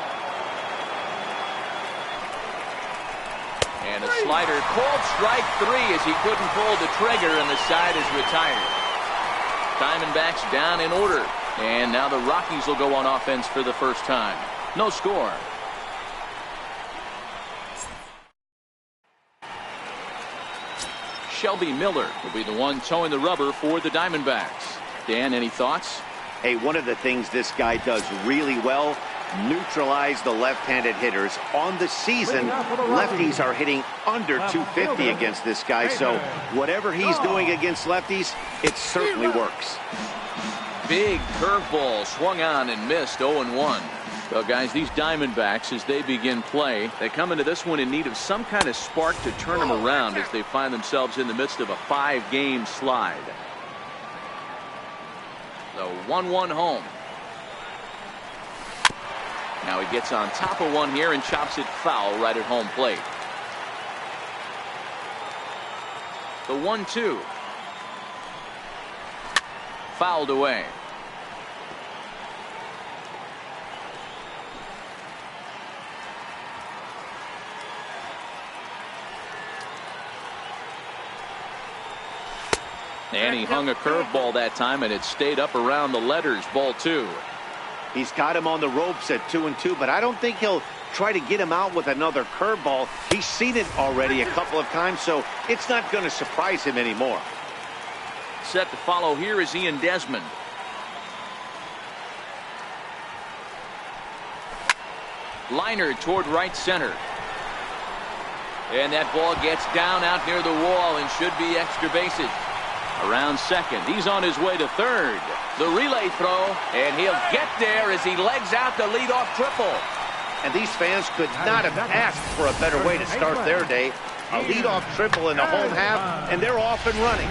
And a slider called strike 3 as he couldn't pull the trigger, and the side is retired. Diamondbacks down in order. And now the Rockies will go on offense for the first time. No score. Shelby Miller will be the one towing the rubber for the Diamondbacks. Dan, any thoughts? Hey, one of the things this guy does really well, neutralize the left-handed hitters. On the season, lefties are hitting under 250 against this guy, so whatever he's doing against lefties, it certainly works. Big curveball swung on and missed. 0-1. Well, guys, these Diamondbacks, as they begin play, they come into this one in need of some kind of spark to turn them around as they find themselves in the midst of a 5-game slide. The 1-1 home. Now he gets on top of one here and chops it foul right at home plate. The 1-2. Fouled away. And he hung a curveball that time, and it stayed up around the letters. Ball 2. He's got him on the ropes at 2-2, but I don't think he'll try to get him out with another curveball. He's seen it already a couple of times, so it's not going to surprise him anymore. Set to follow here is Ian Desmond. Liner toward right center. And that ball gets down out near the wall and should be extra bases. Around second, he's on his way to third. The relay throw, and he'll get there as he legs out the leadoff triple. And these fans could not have asked for a better way to start their day. A leadoff triple in the home half, and they're off and running.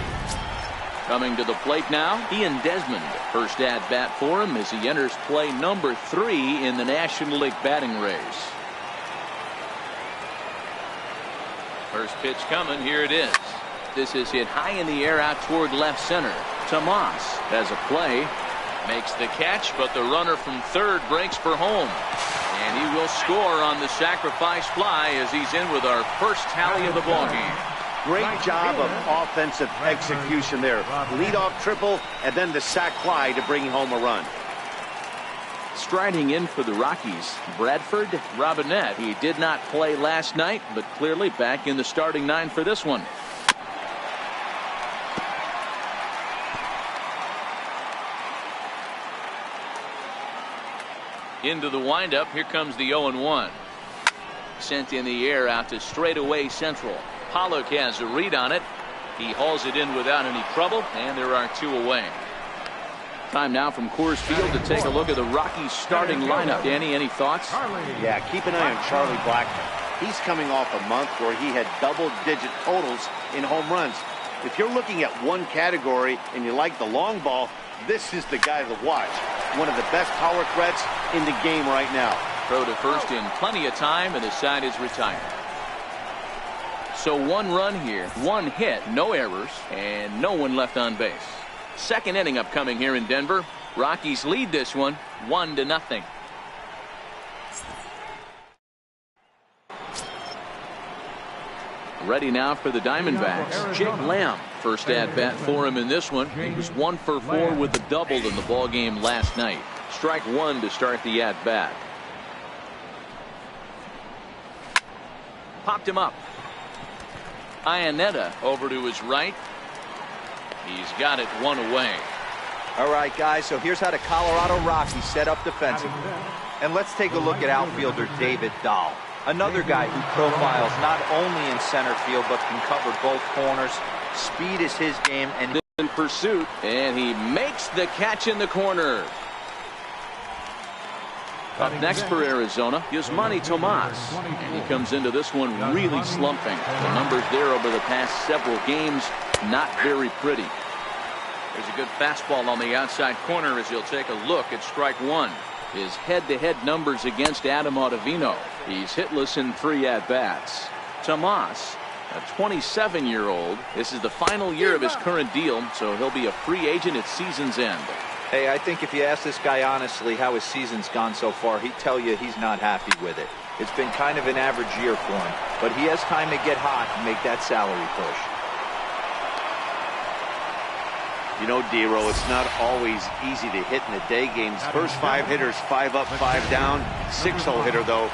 Coming to the plate now, Ian Desmond. First at bat for him as he enters play number 3 in the National League batting race. First pitch coming, here it is. This is hit high in the air out toward left center. Tomas has a play, makes the catch, but the runner from third breaks for home. And he will score on the sacrifice fly as he's in with our first tally of the ballgame. Great job of offensive execution there. Leadoff triple and then the sac fly to bring home a run. Striding in for the Rockies, Bradford Robinette. He did not play last night, but clearly back in the starting 9 for this one. Into the windup. Here comes the 0-1. Sent in the air out to straightaway central. Pollock has a read on it. He hauls it in without any trouble, and there are 2 away. Time now from Coors Field to take a look at the Rockies starting lineup. Danny, any thoughts? Yeah, keep an eye on Charlie Blackmon. He's coming off a month where he had double-digit totals in home runs. If you're looking at one category and you like the long ball, this is the guy to watch. One of the best power threats in the game right now. Throw to first in plenty of time, and the side is retired. So 1 run here, 1 hit, no errors, and no one left on base. Second inning upcoming here in Denver. Rockies lead this one 1-0. Ready now for the Diamondbacks. Jake Lamb, first at bat for him in this one. He was 1 for 4 with a double in the ball game last night. Strike 1 to start the at bat. Popped him up. Iannetta over to his right. He's got it 1 away. All right, guys, so here's how the Colorado Rockies set up defensively. And let's take a look at outfielder David Dahl. Another guy who profiles not only in center field, but can cover both corners. Speed is his game. And in pursuit, and he makes the catch in the corner. Up next for Arizona, Yasmani Tomas. And he comes into this one really slumping. The numbers there over the past several games, not very pretty. There's a good fastball on the outside corner as he'll take a look at strike 1. His head-to-head numbers against Adam Ottavino. He's hitless in 3 at-bats. Tomas, a 27-year-old. This is the final year of his current deal, so he'll be a free agent at season's end. Hey, I think if you ask this guy honestly how his season's gone so far, he'd tell you he's not happy with it. It's been kind of an average year for him, but he has time to get hot and make that salary push. You know, Dero, it's not always easy to hit in the day games. First 5 hitters, 5 up, 5 down. 6-hole hitter, though.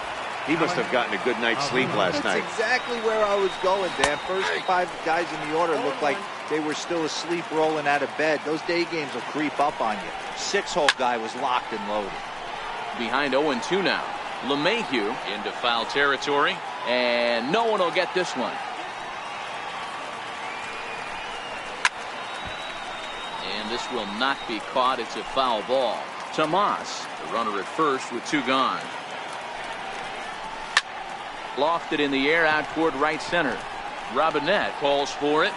He must have gotten a good night's sleep last night. That's exactly where I was going, Dan. First 5 guys in the order looked like they were still asleep rolling out of bed. Those day games will creep up on you. 6-hole guy was locked and loaded. Behind 0-2 now. LeMahieu into foul territory, and no one will get this one. And this will not be caught. It's a foul ball. Tomas, the runner at first with 2 gone. Lofted in the air out toward right center. Robinette calls for it.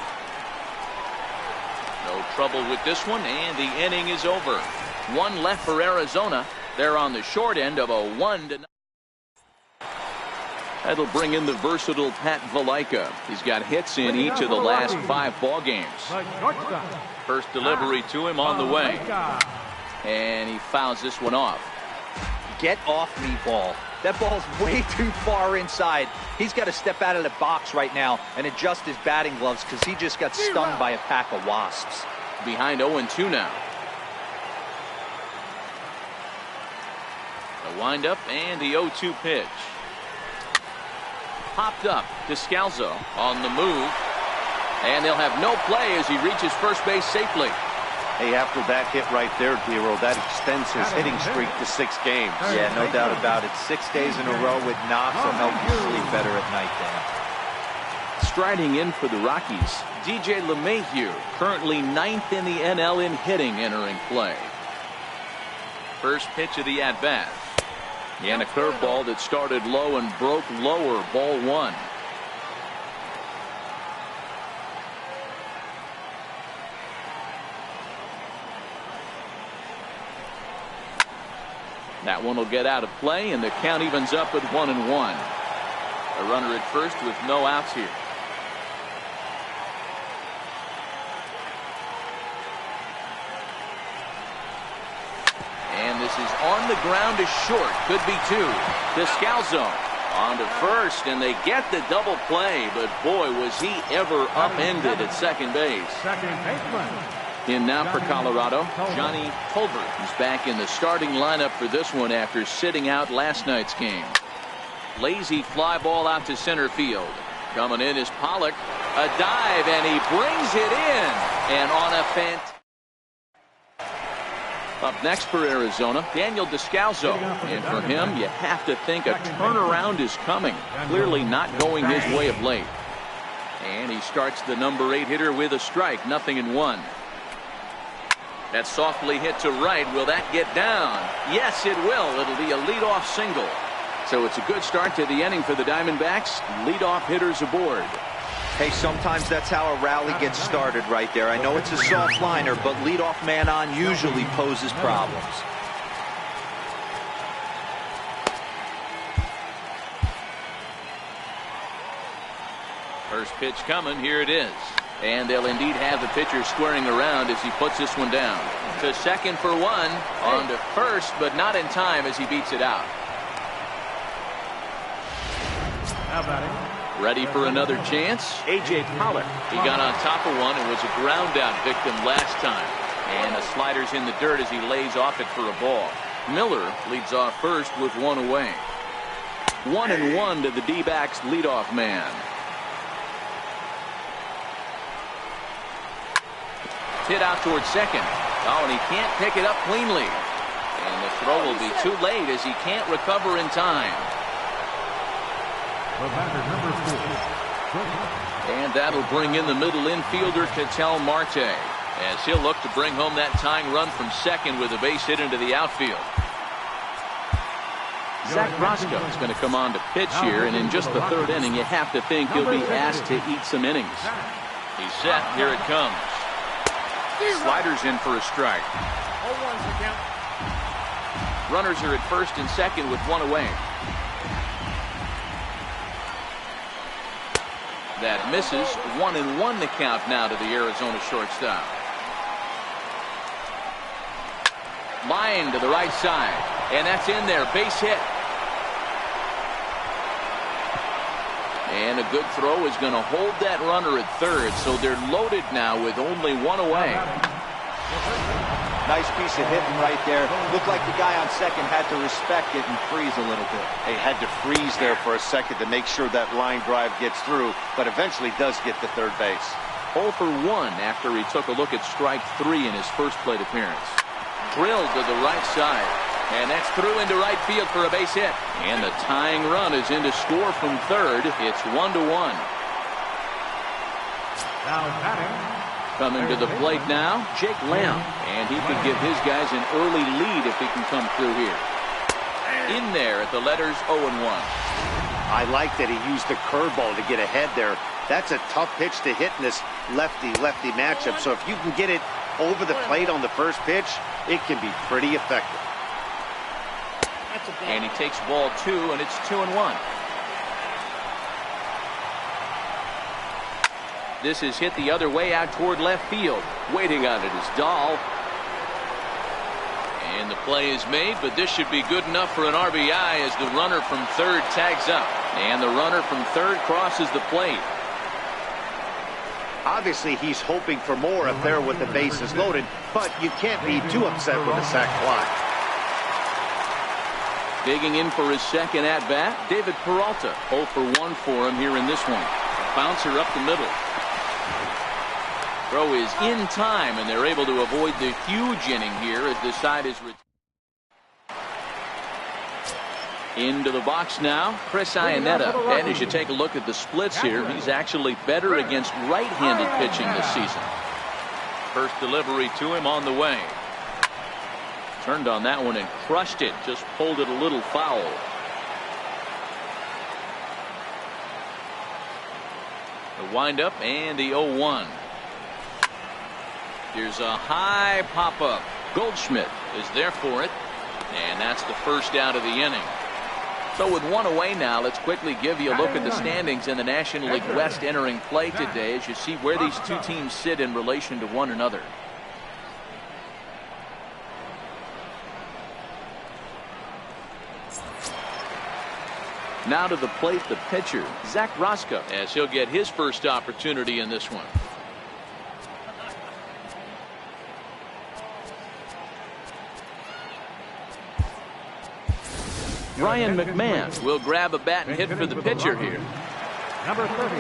No trouble with this one, and the inning is over. 1 left for Arizona. They're on the short end of a 1-0. That'll bring in the versatile Pat Valaika. He's got hits in each of the last 5 ball games. First delivery to him on the way. And he fouls this one off. Get off me, ball. That ball's way too far inside. He's got to step out of the box right now and adjust his batting gloves because he just got stung by a pack of wasps. Behind 0-2 now. The windup and the 0-2 pitch. Popped up. Descalzo on the move. And they'll have no play as he reaches first base safely. Hey, after that hit right there, Dero, that extends his hitting streak to 6 games. Yeah, no doubt about it. 6 days in a row with knocks will help you sleep better at night, Dan. Striding in for the Rockies, DJ LeMahieu, currently 9th in the NL in hitting, entering play. First pitch of the at-bat. And a curveball that started low and broke lower, ball 1. That one will get out of play, and the count evens up at 1-1. A runner at first with no outs here. And this is on the ground to short. Could be 2. Descalzo on to first, and they get the double play, but boy, was he ever upended at second base. Second baseman. In now for Colorado, Johnny Tolbert. He's back in the starting lineup for this one after sitting out last night's game. Lazy fly ball out to center field. Coming in is Pollock. A dive, and he brings it in. And on a Up next for Arizona, Daniel Descalso. And for him, you have to think a turnaround is coming. Clearly not going his way of late. And he starts the number 8 hitter with a strike. 0-1. That's softly hit to right. Will that get down? Yes, it will. It'll be a leadoff single. So it's a good start to the inning for the Diamondbacks. Leadoff hitters aboard. Hey, sometimes that's how a rally gets started right there. I know it's a soft liner, but leadoff man on usually poses problems. First pitch coming. Here it is. And they'll indeed have the pitcher squaring around as he puts this one down. To second for one. On to first, but not in time as he beats it out. Ready for another chance. A.J. Pollock. He got on top of one and was a ground out victim last time. And the slider's in the dirt as he lays off it for a ball. Miller leads off first with one away. 1-1 to the D-backs leadoff man. Hit out towards second. Oh, and he can't pick it up cleanly. And the throw will be too late as he can't recover in time. And that'll bring in the middle infielder, Ketel Marte, as he'll look to bring home that tying run from second with a base hit into the outfield. Zach Roscoe is going to come on to pitch here, and in just the third inning, you have to think he'll be asked to eat some innings. He's set. Here it comes. Sliders in for a strike. Runners are at first and second with one away. That misses. 1-1 the count now to the Arizona shortstop. Line to the right side, and that's in there. Base hit. And a good throw is going to hold that runner at third, so they're loaded now with only one away. Nice piece of hitting right there. Looked like the guy on second had to respect it and freeze a little bit. He had to freeze there for a second to make sure that line drive gets through, but eventually does get to third base. 0 for 1 after he took a look at strike 3 in his first plate appearance. Drilled to the right side. And that's through into right field for a base hit. And the tying run is in to score from third. It's 1-1. Coming to the plate now, Jake Lamb. And he could give his guys an early lead if he can come through here. In there at the letters 0-1. I like that he used the curveball to get ahead there. That's a tough pitch to hit in this lefty-lefty matchup. So if you can get it over the plate on the first pitch, it can be pretty effective. And he takes ball 2, and it's 2-1. This is hit the other way out toward left field. Waiting on it is Dahl. And the play is made, but this should be good enough for an RBI as the runner from third tags up. And the runner from third crosses the plate. Obviously, he's hoping for more up there with the bases loaded, but you can't be too upset with a sac fly. Digging in for his second at-bat, David Peralta. 0 for 1 for him here in this one. A bouncer up the middle. Throw is in time, and they're able to avoid the huge inning here as this side is into the box now, Chris Iannetta. And as you take a look at the splits here, he's actually better against right-handed pitching this season. First delivery to him on the way. Turned on that one and crushed it. Just pulled it a little foul. The windup and the 0-1. Here's a high pop-up. Goldschmidt is there for it. And that's the first out of the inning. So with one away now, let's quickly give you a look at the standings in the National League West entering play today as you see where these two teams sit in relation to one another. Now to the plate, the pitcher, Zach Roscoe, as he'll get his first opportunity in this one. Ryan McMahon will grab a bat and hit for the pitcher here. Number 30,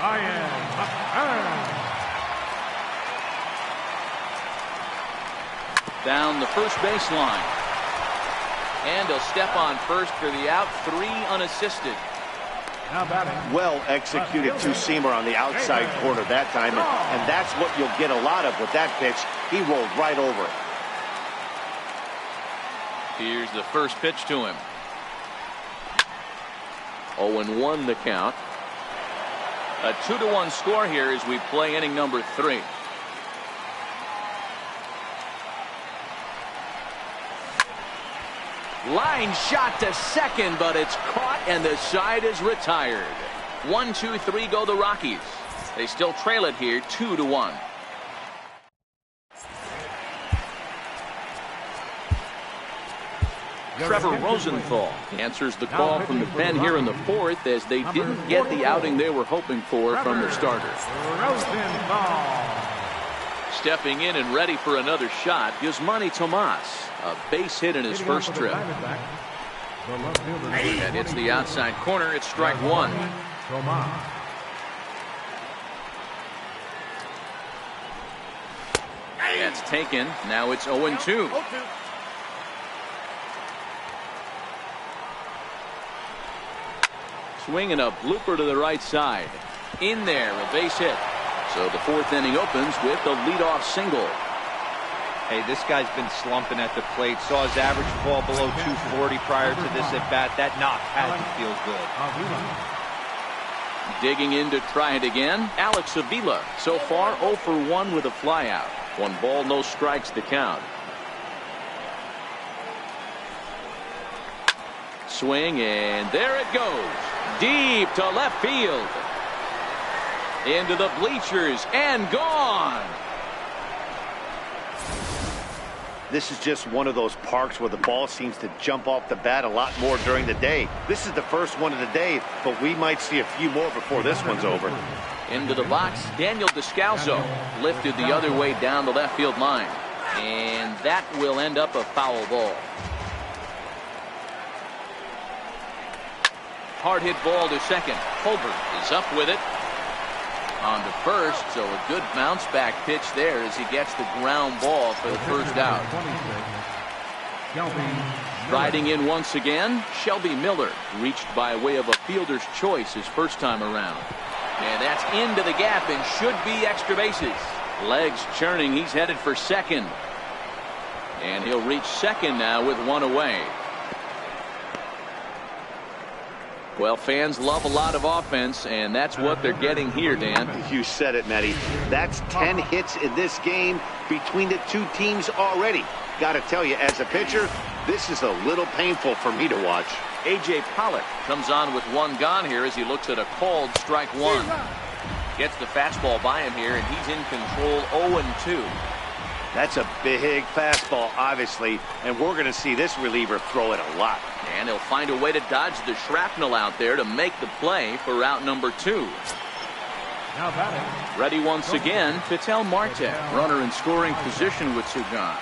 Ryan McMahon. Down the first baseline. And he'll step on first for the out, 3 unassisted. Now batting. Well executed two-seamer on the outside corner that time, and that's what you'll get a lot of with that pitch. He rolled right over it. Here's the first pitch to him. 0-1 the count. A 2-1 score here as we play inning number 3. Line shot to second, but it's caught and the side is retired. 1-2-3 go the Rockies. They still trail it here 2-1. Trevor Rosenthal answers the call from the pen here in the 4th as they didn't get the outing they were hoping for from their starter. Stepping in and ready for another shot, Yasmani Tomas. A base hit in his first trip. And it's the outside corner. It's strike 1. That's taken. Now it's 0-2. Swinging a blooper to the right side. In there, a base hit. So the 4th inning opens with a leadoff single. Hey, this guy's been slumping at the plate. Saw his average fall below 240 prior to this at bat. That knock had to feel good. Digging in to try it again. Alex Avila so far 0 for 1 with a flyout. 1 ball, no strikes to count. Swing, and there it goes. Deep to left field. Into the bleachers and gone. This is just one of those parks where the ball seems to jump off the bat a lot more during the day. This is the first one of the day, but we might see a few more before this one's over. Into the box, Daniel Descalso lifted the other way down the left field line. And that will end up a foul ball. Hard hit ball to second. Holbert is up with it. On to first, so a good bounce back pitch there as he gets the ground ball for the first out. Riding in once again, Shelby Miller reached by way of a fielder's choice his first time around. And that's into the gap and should be extra bases. Legs churning, he's headed for second. And he'll reach second now with 1 away. Well, fans love a lot of offense, and that's what they're getting here, Dan. You said it, Matty. That's 10 hits in this game between the two teams already. Got to tell you, as a pitcher, this is a little painful for me to watch. A.J. Pollock comes on with 1 gone here as he looks at a called strike 1. Gets the fastball by him here, and he's in control 0-2. That's a big fastball, obviously, and we're going to see this reliever throw it a lot. And he'll find a way to dodge the shrapnel out there to make the play for out number 2. Now batting. Ready once again, Vitel Marte. Runner in scoring position with 2 gone.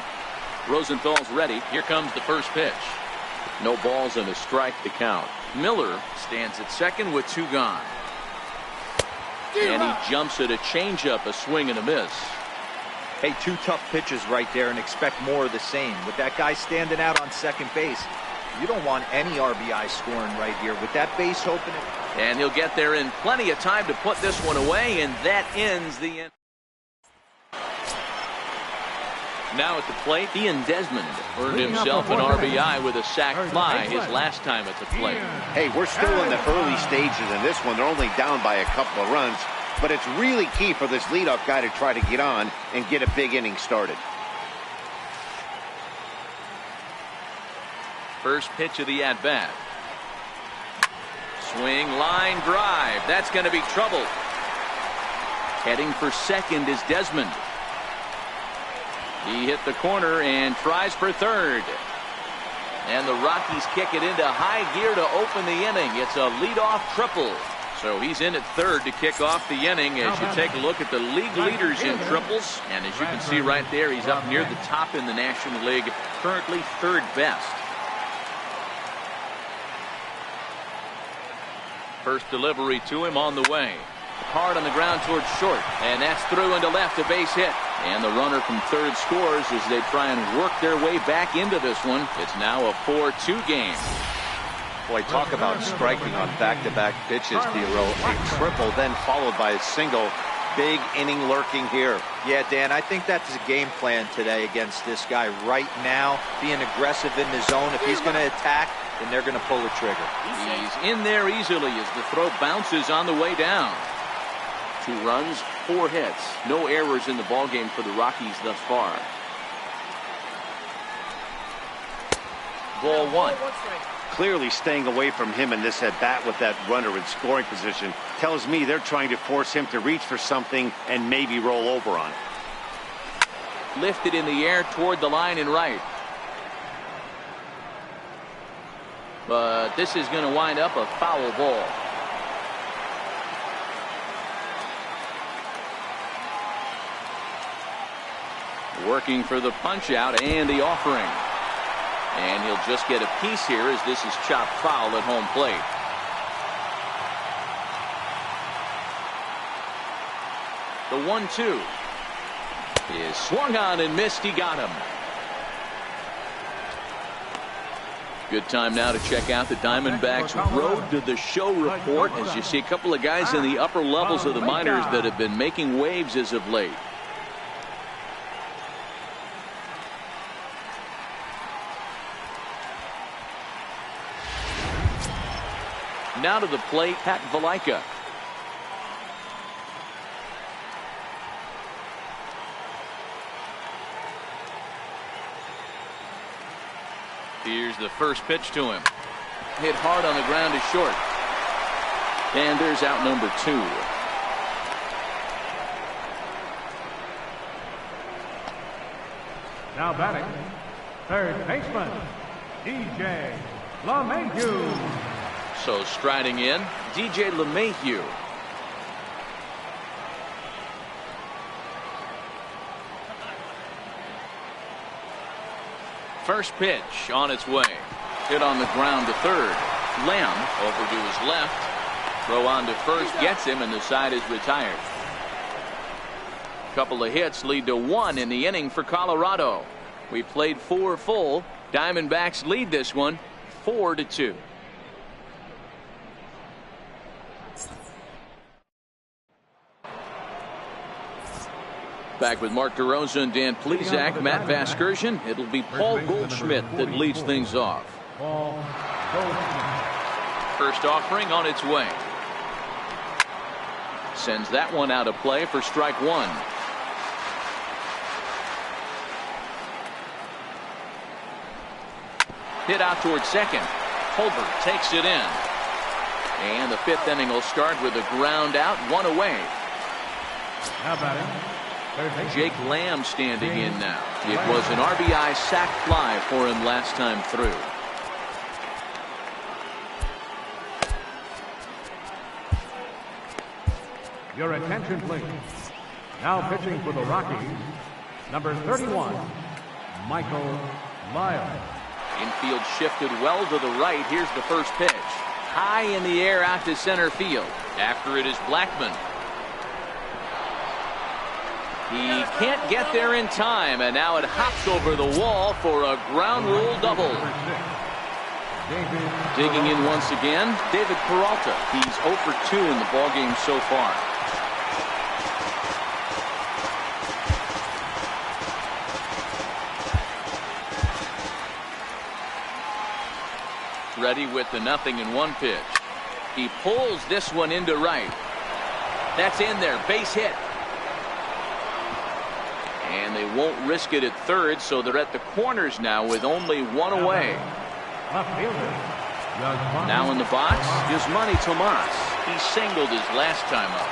Rosenthal's ready. Here comes the first pitch. No balls and a strike to count. Miller stands at second with 2 gone. And he jumps at a changeup, a swing and a miss. Hey, 2 tough pitches right there and expect more of the same. With that guy standing out on second base, you don't want any RBI scoring right here. With that base open. And he'll get there in plenty of time to put this one away, and that ends the inning. Now at the plate, Ian Desmond earned himself an RBI with a sac fly his last time at the plate. Hey, we're still in the early stages in this one. They're only down by a couple of runs, but it's really key for this leadoff guy to try to get on and get a big inning started. First pitch of the at-bat. Swing, line, drive. That's going to be trouble. Heading for second is Desmond. He hit the corner and tries for third. And the Rockies kick it into high gear to open the inning. It's a leadoff triple. So he's in at third to kick off the inning as you take a look at the league leaders in triples. And as you can see right there, he's up near the top in the National League, currently third best. First delivery to him on the way. Hard on the ground towards short. And that's through into left, a base hit. And the runner from third scores as they try and work their way back into this one. It's now a 4-2 game. Boy, talk about striking on back-to-back pitches, D'Aro. A triple, then followed by a single. Big inning lurking here. Yeah, Dan, I think that's a game plan today against this guy right now. Being aggressive in the zone. If he's going to attack, then they're going to pull the trigger. He's in there easily as the throw bounces on the way down. 2 runs, 4 hits. No errors in the ballgame for the Rockies thus far. Ball 1. Clearly staying away from him in this at-bat with that runner in scoring position tells me they're trying to force him to reach for something and maybe roll over on it. Lifted in the air toward the line and right. But this is going to wind up a foul ball. Working for the punch out and the offering. And he'll just get a piece here as this is chopped foul at home plate. The 1-2 is swung on and missed. He got him. Good time now to check out the Diamondbacks Road to the Show report as you see a couple of guys in the upper levels of the minors that have been making waves as of late. Now to the plate, Pat Valaika. Here's the first pitch to him. Hit hard on the ground to short. And there's out number 2. Now batting, third baseman, DJ LeMahieu. So striding in, DJ LeMahieu. First pitch on its way. Hit on the ground to third. Lamb over to his left. Throw on to first gets him, and the side is retired. Couple of hits lead to 1 in the inning for Colorado. We played 4 full. Diamondbacks lead this one 4-2. Back with Mark DeRosa and Dan Plesac, Matt Vasgersian. It'll be Paul Goldschmidt that leads things off. First offering on its way. Sends that one out of play for strike 1. Hit out towards second. Holbert takes it in. And the 5th inning will start with a ground out, 1 away. Now batting, Jake Lamb standing in now. It was an RBI sac fly for him last time through. your attention please. Now pitching for the Rockies, number 31, Michael Lyle. Infield shifted well to the right. Here's the first pitch. High in the air out to center field. After it is Blackmon. He can't get there in time, and now it hops over the wall for a ground rule double. Digging in once again, David Peralta. He's 0 for 2 in the ballgame so far. Ready with the 0-1 pitch. He pulls this one into right. That's in there, base hit. And they won't risk it at third, so they're at the corners now with only 1 away. Now in the box, Yasmani Tomas. He singled his last time up.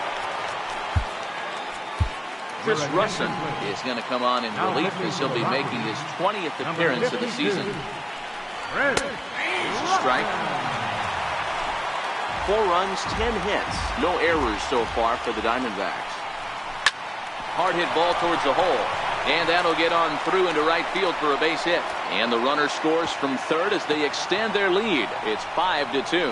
Chris Russin is going to come on in relief as he'll be making his 20th appearance of the season. Here's a strike. 4 runs, 10 hits. No errors so far for the Diamondbacks. Hard hit ball towards the hole. And that'll get on through into right field for a base hit. And the runner scores from third as they extend their lead. It's 5-2.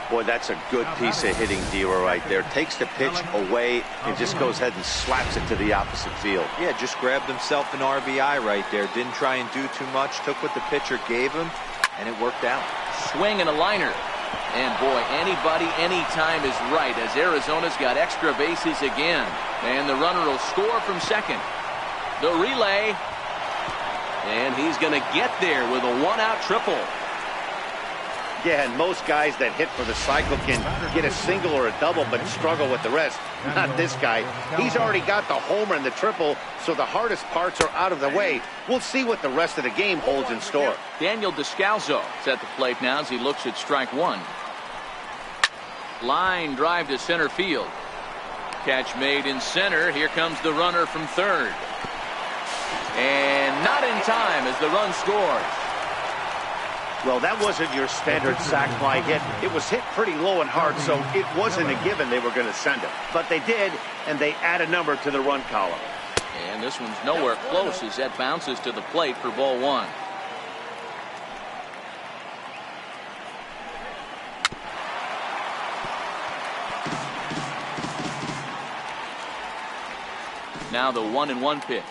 Boy, that's a good piece of hitting, Dero, right there. Takes the pitch away and just goes ahead and slaps it to the opposite field. Yeah, just grabbed himself an RBI right there. Didn't try and do too much. Took what the pitcher gave him, and it worked out. Swing and a liner. And boy, anybody, anytime is right, as Arizona's got extra bases again. And the runner will score from second. The relay. And he's going to get there with a one-out triple. Yeah, and most guys that hit for the cycle can get a single or a double, but struggle with the rest. Not this guy. He's already got the homer and the triple, so the hardest parts are out of the way. We'll see what the rest of the game holds in store. Daniel Descalzo is at the plate now as he looks at strike one. Line drive to center field. Catch made in center. Here comes the runner from third. And not in time as the run scores. Well, that wasn't your standard sac fly hit. It was hit pretty low and hard, so it wasn't a given they were going to send it. But they did, and they add a number to the run column. And this one's nowhere close as that bounces to the plate for ball one. Now the 1-1 pitch.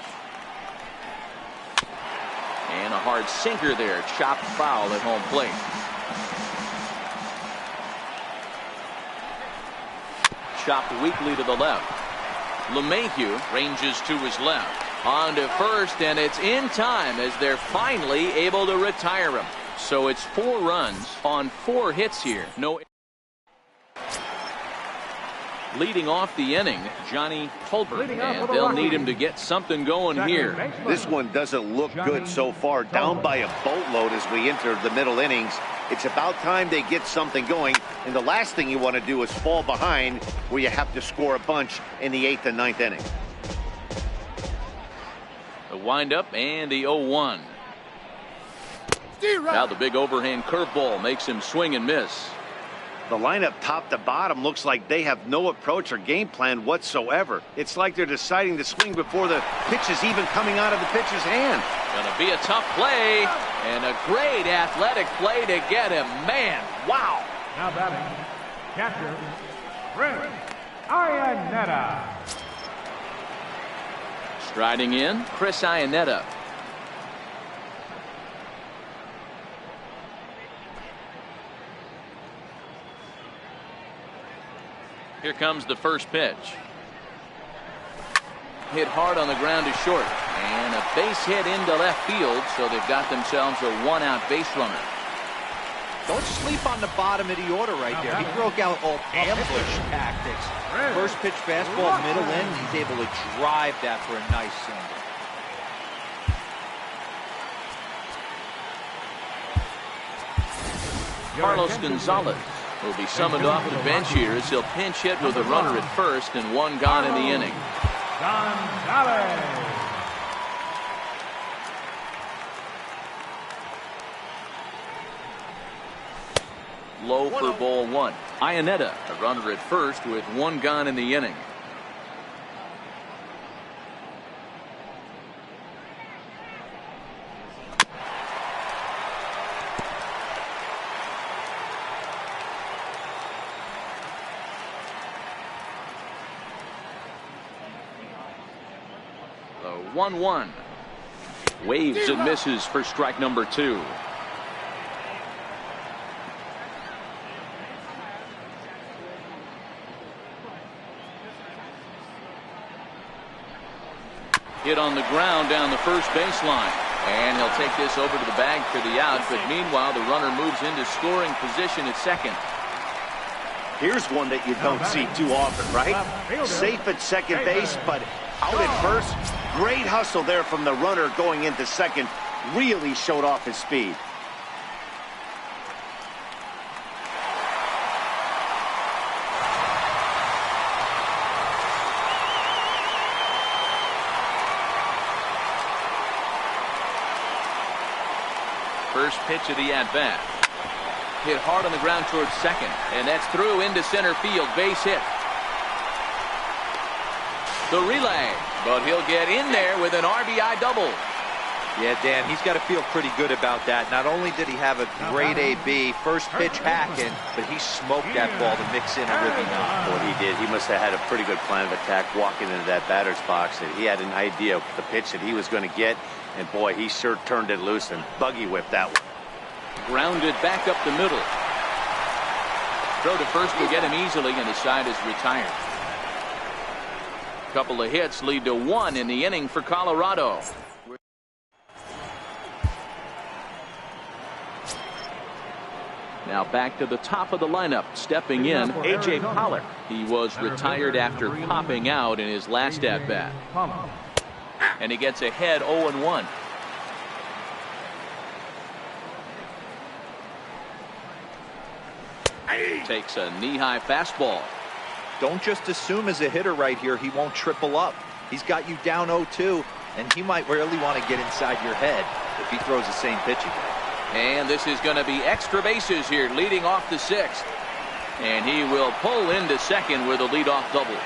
And a hard sinker there. Chopped foul at home plate. Chopped weakly to the left. LeMahieu ranges to his left. On to first, and it's in time as they're finally able to retire him. So it's 4 runs on 4 hits here. No. Leading off the inning, Johnny Tolbert, and they'll need him to get something going here. This one doesn't look good so far. Down by a boatload as we enter the middle innings. It's about time they get something going, and the last thing you want to do is fall behind where you have to score a bunch in the 8th and 9th inning. The windup and the 0-1. Now the big overhand curveball makes him swing and miss. The lineup top to bottom looks like they have no approach or game plan whatsoever. It's like they're deciding to swing before the pitch is even coming out of the pitcher's hand. Gonna be a tough play, and a great athletic play to get him. Man, wow. Now batting, catcher, Chris Iannetta. Striding in, Chris Iannetta. Here comes the first pitch. Hit hard on the ground to short. And a base hit into left field, so they've got themselves a 1-out base runner. Don't sleep on the bottom of the order right there. He broke out all ambush tactics. First pitch fastball, middle in. He's able to drive that for a nice single. Carlos Gonzalez will be summoned off the bench here as he'll pinch hit with a runner at first and 1 gone in the inning. Gonzalez. Low for ball 1. Iannetta, a runner at first with 1 gone in the inning. The 1-1. Waves and misses for strike number 2. Hit on the ground down the first baseline. And he'll take this over to the bag for the out. But meanwhile, the runner moves into scoring position at second. Here's one that you don't see too often, right? Safe at second base, but out at first. Great hustle there from the runner going into second. Really showed off his speed. First pitch of the at-bat. Hit hard on the ground towards second, and that's through into center field. Base hit. The relay, but he'll get in there with an RBI double. Yeah, Dan, he's got to feel pretty good about that. Not only did he have a great AB, first pitch hacking, but he smoked that ball to mix in a ribby knock. Well, he did. He must have had a pretty good plan of attack walking into that batter's box. And he had an idea of the pitch that he was going to get. And, boy, he sure turned it loose and buggy whipped that one. Grounded back up the middle. Throw to first will get him easily, and the side is retired. Couple of hits lead to 1 in the inning for Colorado. Now back to the top of the lineup, stepping in, A.J. Pollock. He was retired after popping out in his last at-bat. And he gets ahead 0-1. Takes a knee-high fastball. Don't just assume as a hitter right here he won't triple up. He's got you down 0-2, and he might really want to get inside your head if he throws the same pitch again. And this is going to be extra bases here, leading off the 6th. And he will pull into second with a leadoff double.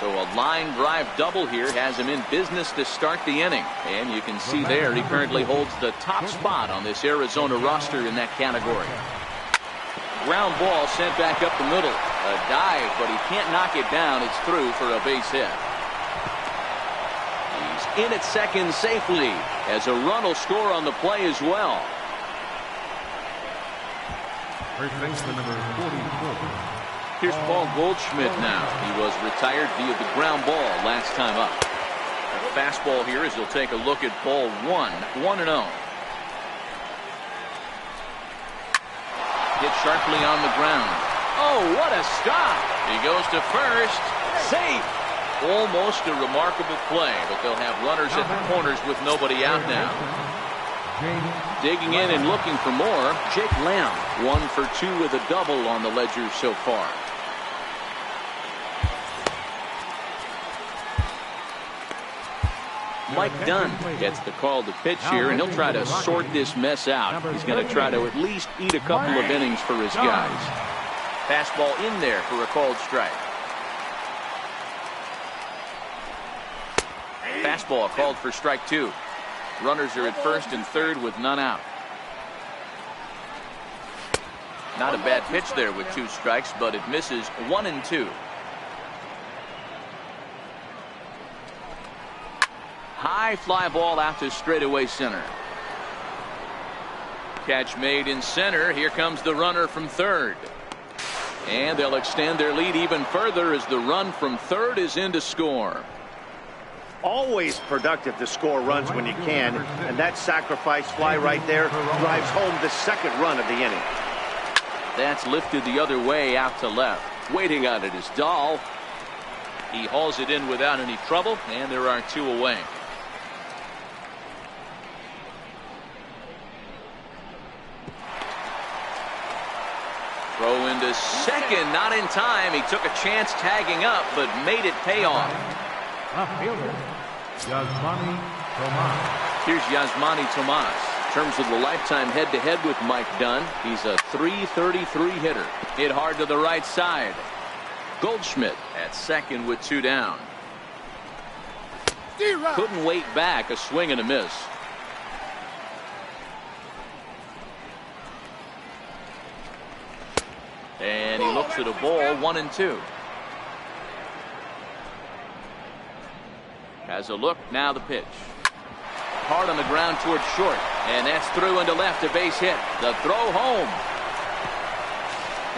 So a line drive double here has him in business to start the inning. And you can see there he currently holds the top spot on this Arizona roster in that category. Ground ball sent back up the middle. A dive, but he can't knock it down. It's through for a base hit. He's in at second safely, as a run will score on the play as well. First baseman number 44. Here's Paul Goldschmidt now. He was retired via the ground ball last time up. A fastball here as he'll take a look at ball 1-0. Hit sharply on the ground. Oh, what a stop! He goes to first. Safe. Almost a remarkable play, but they'll have runners at the corners with nobody out now. Digging in and looking for more, Jake Lamb, 1 for 2 with a double on the ledger so far. Mike Dunn gets the call to pitch here, and he'll try to sort this mess out. He's going to try to at least eat a couple of innings for his guys. Fastball in there for a called strike. Fastball called for strike 2. Runners are at first and third with none out. Not a bad pitch there with 2 strikes, but it misses 1-2. High fly ball out to straightaway center. Catch made in center. Here comes the runner from third. And they'll extend their lead even further as the run from third is in to score. Always productive to score runs when you can, and that sacrifice fly right there drives home the second run of the inning. That's lifted the other way out to left. Waiting on it is Dahl. He hauls it in without any trouble, and there are 2 away. Throw into second, not in time. He took a chance tagging up, but made it pay off. Outfielder, Yasmani Tomas. Here's Yasmani Tomas. In terms of the lifetime head-to-head with Mike Dunn, he's a .333 hitter. Hit hard to the right side. Goldschmidt at second with 2 down. Couldn't wait back. A swing and a miss. And he looks at a ball, 1-2. Has a look, now the pitch. Hard on the ground towards short, and that's through into left, a base hit. The throw home.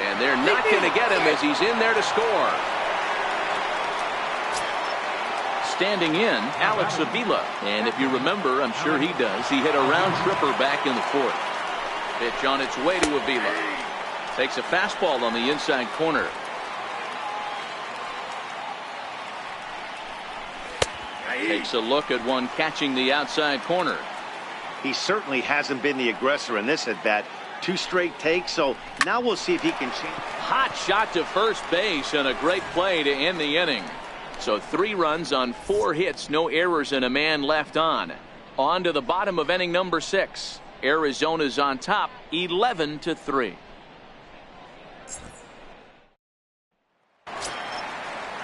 And they're not going to get him as he's in there to score. Standing in, Alex Avila. And if you remember, I'm sure he does, he hit a round tripper back in the 4th. Pitch on its way to Avila. Takes a fastball on the inside corner. Takes a look at one catching the outside corner. He certainly hasn't been the aggressor in this at bat. 2 straight takes, so now we'll see if he can change. Hot shot to first base and a great play to end the inning. So 3 runs on 4 hits, no errors, and a man left on. On to the bottom of inning number 6. Arizona's on top, 11-3.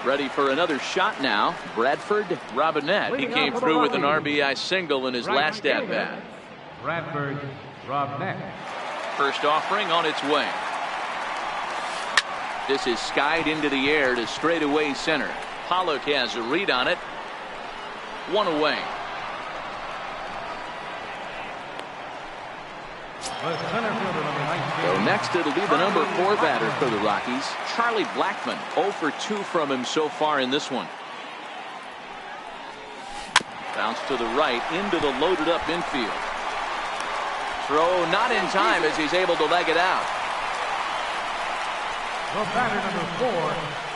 Ready for another shot now. Bradford Robinette. He came through with an RBI single in his last at-bat. Bradford Robinette. First offering on its way. This is skied into the air to straightaway center. Pollock has a read on it. One away. So next it'll be the number 4 batter for the Rockies, Charlie Blackmon. 0 for 2 from him so far in this one. Bounce to the right into the loaded up infield. Throw not in time as he's able to leg it out. The batter number 4,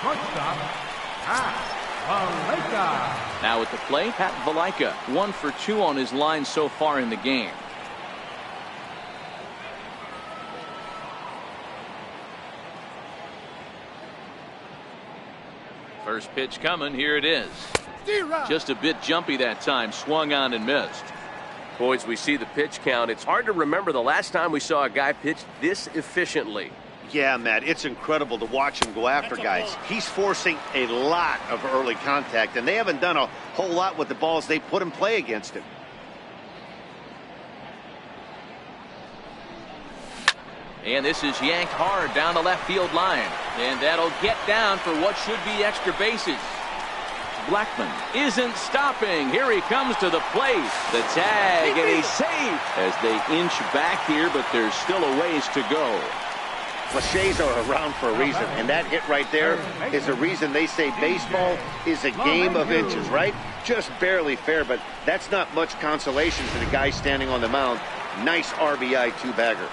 shortstop, Pat Valaika. Now at the plate, Pat Valaika. 1 for 2 on his line so far in the game. First pitch coming. Here it is. Just a bit jumpy that time. Swung on and missed. Boys, we see the pitch count. It's hard to remember the last time we saw a guy pitch this efficiently. Yeah, Matt, it's incredible to watch him go after guys. He's forcing a lot of early contact, and they haven't done a whole lot with the balls they put in play against him. And this is yanked hard down the left field line. And that'll get down for what should be extra bases. Blackmon isn't stopping. Here he comes to the plate. The tag, and he's safe as they inch back here, but there's still a ways to go. Cliches are around for a reason, and that hit right there is the reason they say baseball is a game of inches, right? Just barely fair, but that's not much consolation for the guy standing on the mound. Nice RBI 2-bagger.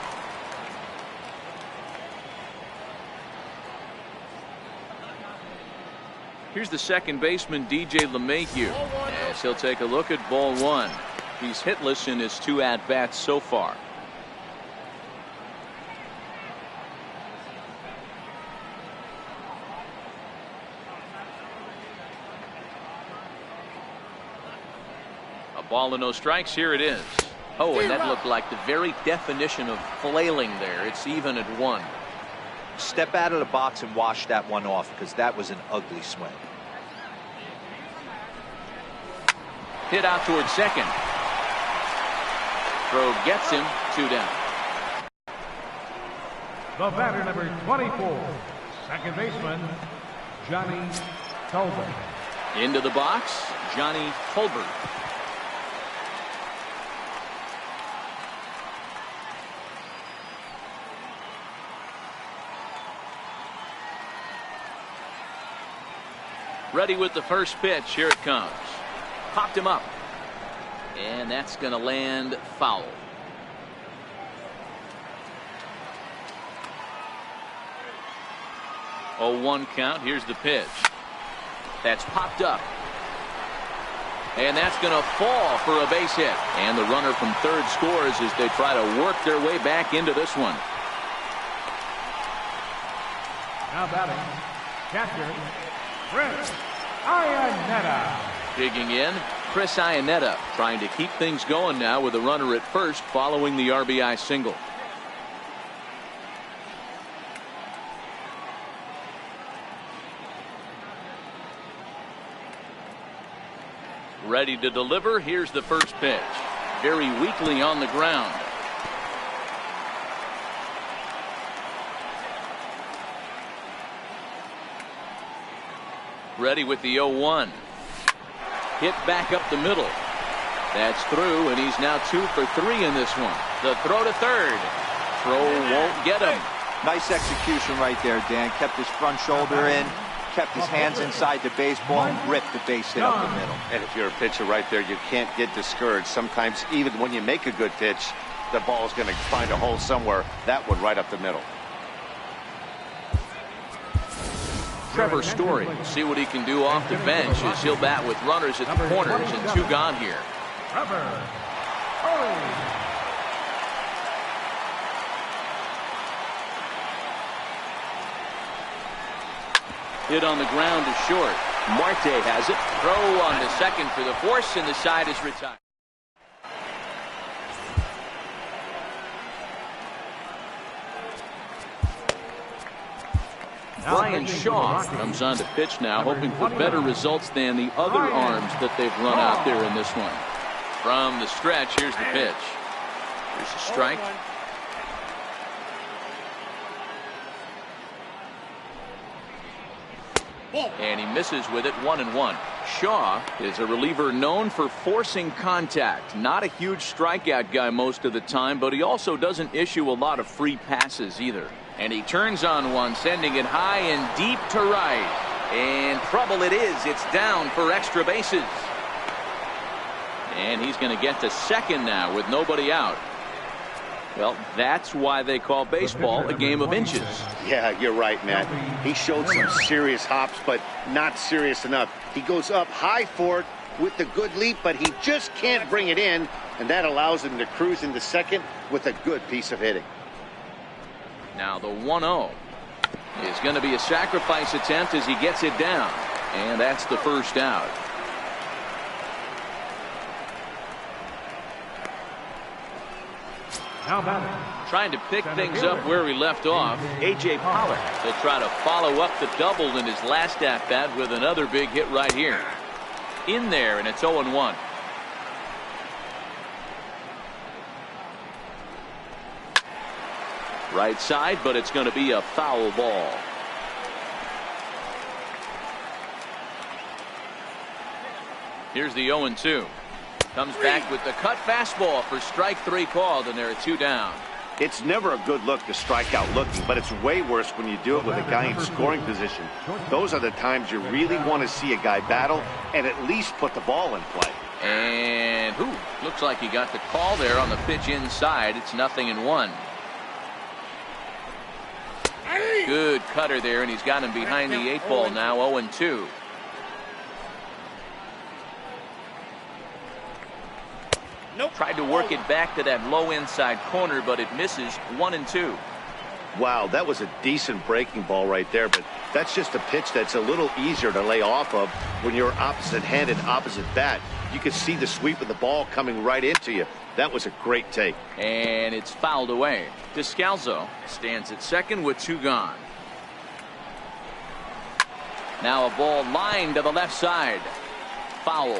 Here's the second baseman, DJ LeMahieu, as he'll take a look at ball 1. He's hitless in his 2 at-bats so far. A ball and no strikes. Here it is. Oh, and that looked like the very definition of flailing there. It's even at 1. Step out of the box and wash that one off, because that was an ugly swing. Hit out towards second. Throw gets him. 2 down. The batter number 24, second baseman, Johnny Tolbert. Into the box, Johnny Tolbert. Ready with the first pitch. Here it comes. Popped him up. And that's going to land foul. Oh, 1 count. Here's the pitch. That's popped up. And that's going to fall for a base hit. And the runner from third scores as they try to work their way back into this one. Now batting, catcher, Chris Iannetta. Digging in, Chris Iannetta trying to keep things going now with a runner at first following the RBI single. Ready to deliver. Here's the first pitch. Very weakly on the ground. Ready with the 0-1. Hit back up the middle. That's through, and he's now 2 for 3 in this one. The throw to third. Throw won't get him. Nice execution right there, Dan. Kept his front shoulder in, kept his hands inside the baseball, and ripped the base hit up the middle. And if you're a pitcher right there, you can't get discouraged. Sometimes even when you make a good pitch, the ball's going to find a hole somewhere. That one right up the middle. Trevor Story, see what he can do off the bench as he'll bat with runners at the corners and 2 gone here. Trevor Story. Hit on the ground to short. Marte has it. Throw on to second for the force, and the side is retired. Brian Shaw comes on to pitch now, hoping for better results than the other arms that they've run out there in this one. From the stretch, here's the pitch. Here's a strike. And he misses with it, 1-1. Shaw is a reliever known for forcing contact. Not a huge strikeout guy most of the time, but he also doesn't issue a lot of free passes either. And he turns on one, sending it high and deep to right. And trouble it is. It's down for extra bases. And he's going to get to second now with nobody out. Well, that's why they call baseball a game of inches. Yeah, you're right, Matt. He showed some serious hops, but not serious enough. He goes up high for it with the good leap, but he just can't bring it in, and that allows him to cruise into second with a good piece of hitting. Now the 1-0 is going to be a sacrifice attempt as he gets it down, and that's the first out. Now batting. Trying to pick things up where he left off, A.J. Pollock. He'll try to follow up the double in his last at-bat with another big hit right here. In there, and it's 0-1. Right side, but it's going to be a foul ball. Here's the 0-2. Comes back with the cut fastball for strike 3 called, and there are 2 down. It's never a good look to strike out looking, but it's way worse when you do it with a guy in scoring position. Those are the times you really want to see a guy battle and at least put the ball in play. And looks like he got the call there on the pitch inside. It's 0-1. Good cutter there, and he's got him behind the 8 ball now. 0-2. Tried to work it back to that low inside corner, but it misses. 1-2. Wow, that was a decent breaking ball right there, but that's just a pitch that's a little easier to lay off of when you're opposite handed, opposite bat. You could see the sweep of the ball coming right into you. That was a great take. And it's fouled away. Descalzo stands at second with 2 gone. Now a ball lined to the left side. Foul.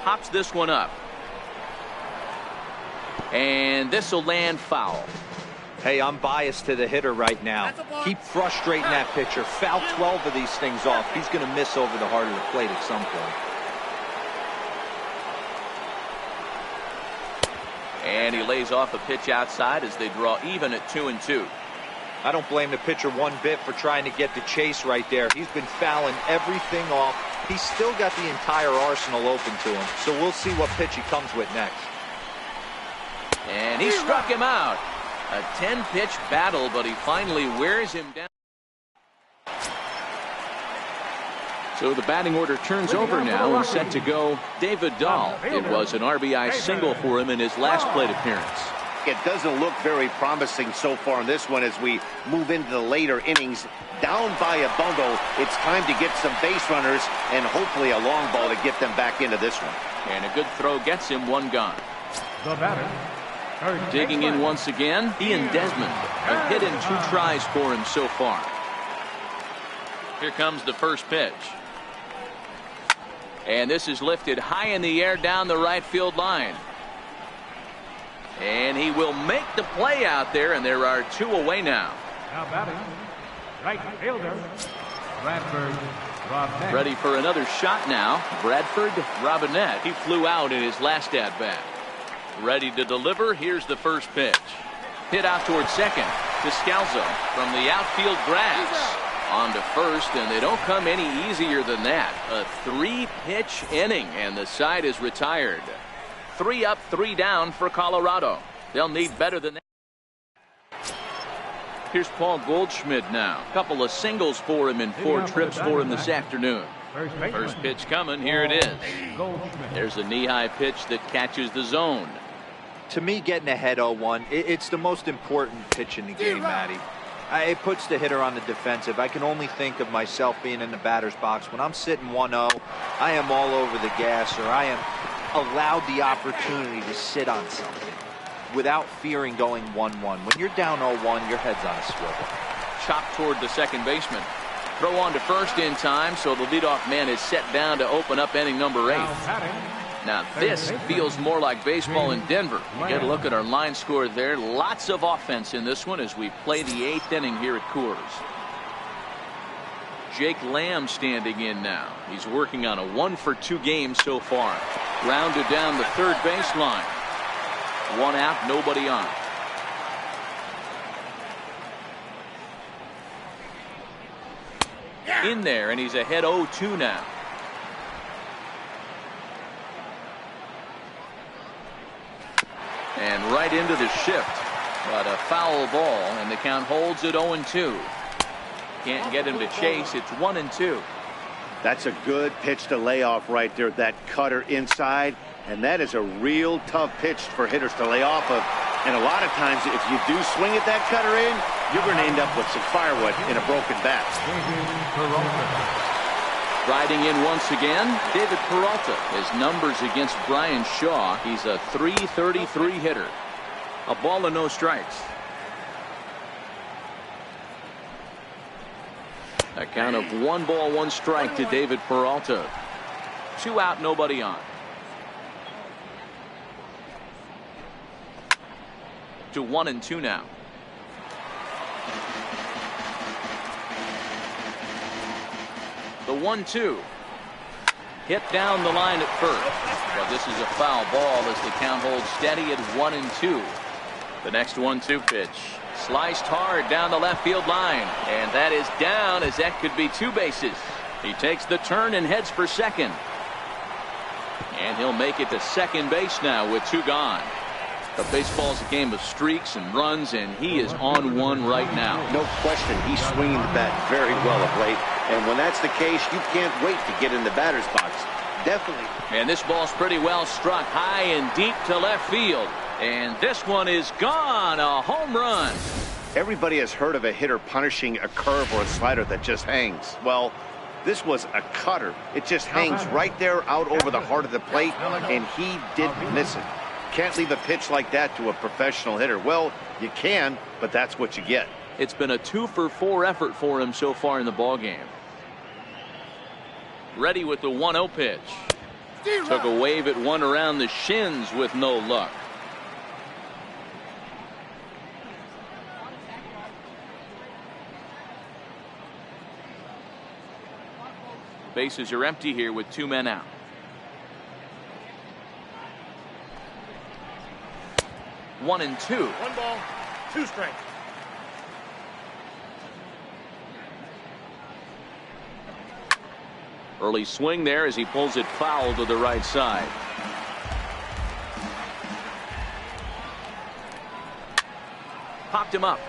Pops this one up. And this will land foul. Hey, I'm biased to the hitter right now. Keep frustrating that pitcher. Foul 12 of these things off. He's going to miss over the heart of the plate at some point. And he lays off a pitch outside as they draw even at 2-2. I don't blame the pitcher one bit for trying to get the chase right there. He's been fouling everything off. He's still got the entire arsenal open to him. So we'll see what pitch he comes with next. And he struck him out. A 10-pitch battle, but he finally wears him down. So the batting order turns over now and set to go David Dahl. It was an RBI single for him in his last plate appearance. It doesn't look very promising so far in this one as we move into the later innings. Down by a bundle, it's time to get some base runners and hopefully a long ball to get them back into this one. And a good throw gets him 1 gone. The batter. Digging in once again, Ian Desmond. A hit in 2 tries for him so far. Here comes the first pitch. And this is lifted high in the air down the right field line. And he will make the play out there, and there are 2 away now. Now batting, right fielder, Bradford Robinette. Ready for another shot now. Bradford Robinette. He flew out in his last at-bat. Ready to deliver. Here's the first pitch. Hit out towards second. Descalzo from the outfield grass. On to first, and they don't come any easier than that. A 3-pitch inning, and the side is retired. 3 up, 3 down for Colorado. They'll need better than that. Here's Paul Goldschmidt now. A couple of singles for him in 4 trips for him this afternoon. First pitch coming. Here it is. There's a knee-high pitch that catches the zone. To me, getting ahead 0-1, it's the most important pitch in the game, Matty. It puts the hitter on the defensive. I can only think of myself being in the batter's box. When I'm sitting 1-0, I am all over the gas, or I am allowed the opportunity to sit on something. without fearing going 1-1. When you're down 0-1, your head's on a swivel. Chopped toward the second baseman. Throw on to first in time, so the leadoff man is set down to open up inning number 8. Now this feels more like baseball in Denver. You get a look at our line score there. Lots of offense in this one as we play the 8th inning here at Coors. Jake Lamb standing in now. He's working on a 1-for-2 game so far. Grounded down the third baseline. One out, nobody on. In there, and he's ahead 0-2 now. And right into the shift. But a foul ball, and the count holds at 0-2. Can't get him to chase. It's 1-2. That's a good pitch to lay off right there. That cutter inside. And that is a real tough pitch for hitters to lay off of. And a lot of times, if you do swing at that cutter in, you're going to end up with some firewood in a broken bat. Riding in once again, David Peralta. His numbers against Brian Shaw. He's a .333 hitter. A ball and no strikes. A count of 1 ball, 1 strike to David Peralta. 2 out, nobody on. To 1-2 now. The 1-2. Hit down the line at first. But this is a foul ball as the count holds steady at 1-2. The next 1-2 pitch. Sliced hard down the left field line. And that is down as that could be 2 bases. He takes the turn and heads for second. And he'll make it to second base now with 2 gone. But baseball's a game of streaks and runs, and he is on one right now. No question, he's swinging the bat very well of late. And when that's the case, you can't wait to get in the batter's box. Definitely. And this ball's pretty well struck high and deep to left field. And this one is gone. A home run. Everybody has heard of a hitter punishing a curve or a slider that just hangs. Well, this was a cutter. It just hangs right there out over the heart of the plate, and he didn't miss it. Can't leave a pitch like that to a professional hitter. Well, you can, but that's what you get. It's been a 2-for-4 effort for him so far in the ballgame. Ready with the 1-0 pitch. Took a wave at one around the shins with no luck. Bases are empty here with 2 men out. One and 2. 1 ball, 2 strikes. Early swing there as he pulls it foul to the right side. Popped him up.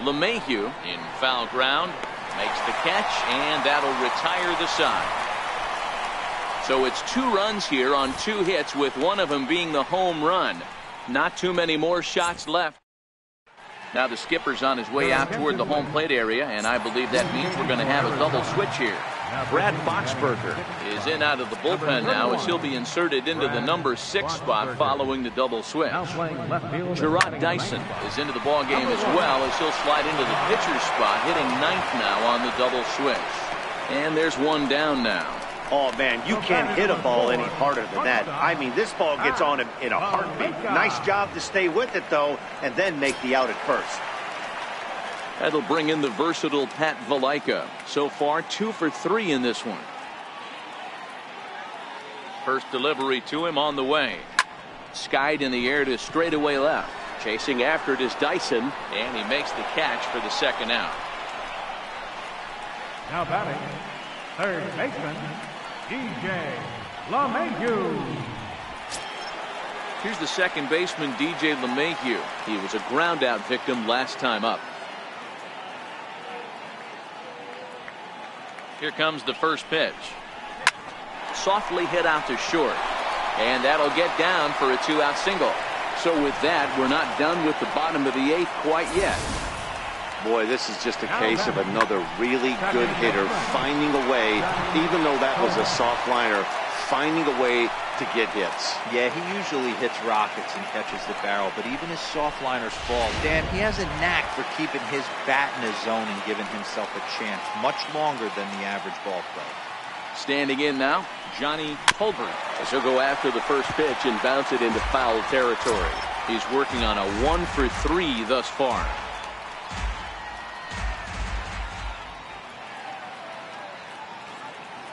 LeMahieu in foul ground makes the catch, and that'll retire the side. So it's 2 runs here on 2 hits, with one of them being the home run. Not too many more shots left. Now the skipper's on his way out toward the home plate area, and I believe that means we're going to have a double switch here. Brad Boxberger is in out of the bullpen now as he'll be inserted into the number 6 spot following the double switch. Gerard Dyson is into the ball game as well as he'll slide into the pitcher's spot, hitting 9th now on the double switch. And there's 1 down now. Oh, man, you can't hit a ball any harder than that. I mean, this ball gets on him in a heartbeat. Nice job to stay with it, though, and then make the out at first. That'll bring in the versatile Pat Valaika. So far, 2 for 3 in this one. First delivery to him on the way. Skied in the air to straightaway left. Chasing after it is Dyson, and he makes the catch for the second out. Now batting, third baseman, DJ LeMahieu. Here's the second baseman, DJ LeMahieu. He was a ground out victim last time up. Here comes the first pitch. Softly hit out to short. And that'll get down for a 2-out single. So with that, we're not done with the bottom of the 8th quite yet. Boy, this is just a case of another really good hitter finding a way, even though that was a soft liner, finding a way to get hits. Yeah, he usually hits rockets and catches the barrel, but even his soft liners fall. Dan, he has a knack for keeping his bat in his zone and giving himself a chance much longer than the average ball player. Standing in now, Johnny Colbert, as he'll go after the first pitch and bounce it into foul territory. He's working on a 1-for-3 thus far.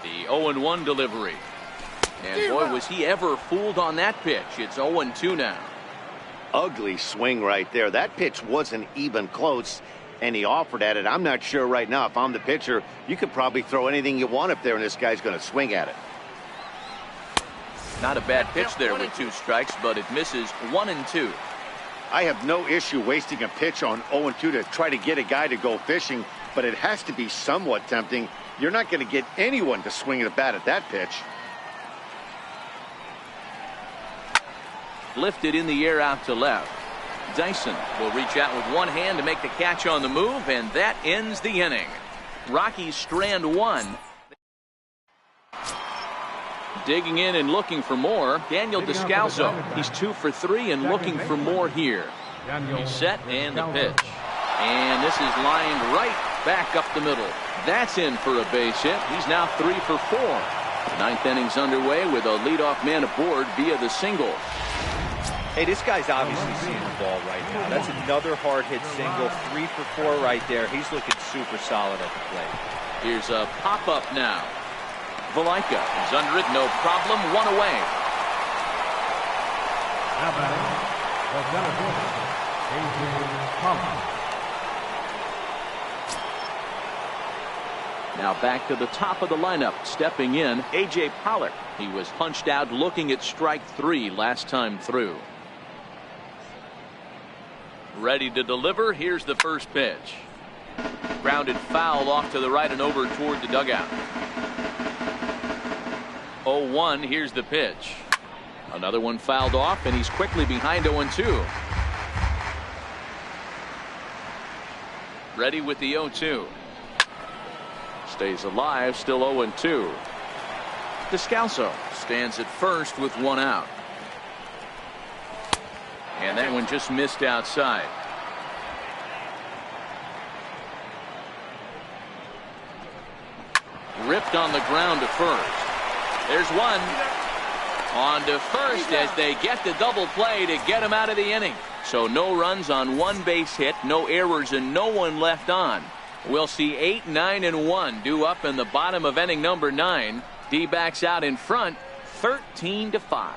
The 0-1 delivery. And boy, was he ever fooled on that pitch. It's 0-2 now. Ugly swing right there. That pitch wasn't even close, and he offered at it. I'm not sure right now, if I'm the pitcher, you could probably throw anything you want up there, and this guy's going to swing at it. Not a bad pitch there with 2 strikes, but it misses 1-2. I have no issue wasting a pitch on 0-2 to try to get a guy to go fishing, but it has to be somewhat tempting. You're not going to get anyone to swing the bat at that pitch. Lifted in the air out to left. Dyson will reach out with one hand to make the catch on the move, and that ends the inning. Rockies strand 1. Digging in and looking for more, Daniel Descalso. He's 2 for 3 and looking for more here. He's set and the pitch. And this is lined right back up the middle. That's in for a base hit. He's now 3 for 4. The 9th inning's underway with a leadoff man aboard via the single. Hey, this guy's obviously seeing the ball right now. That's another hard hit single. 3 for 4 right there. He's looking super solid at the plate. Here's a pop-up now. Valaika is under it, no problem, 1 away. Now batting, the center fielder, A.J. Collins. Now back to the top of the lineup, stepping in, A.J. Pollock. He was punched out looking at strike 3 last time through. Ready to deliver. Here's the first pitch. Grounded foul off to the right and over toward the dugout. 0-1. Here's the pitch. Another one fouled off, and he's quickly behind 0-2. Ready with the 0-2. Stays alive, still 0-2. Descalso stands at first with 1 out. And that one just missed outside. Ripped on the ground to first. There's one. On to first as they get the double play to get him out of the inning. So no runs on 1 base hit, no errors, and no one left on. We'll see 8, 9, and 1 due up in the bottom of inning number 9. D-backs out in front, 13-5.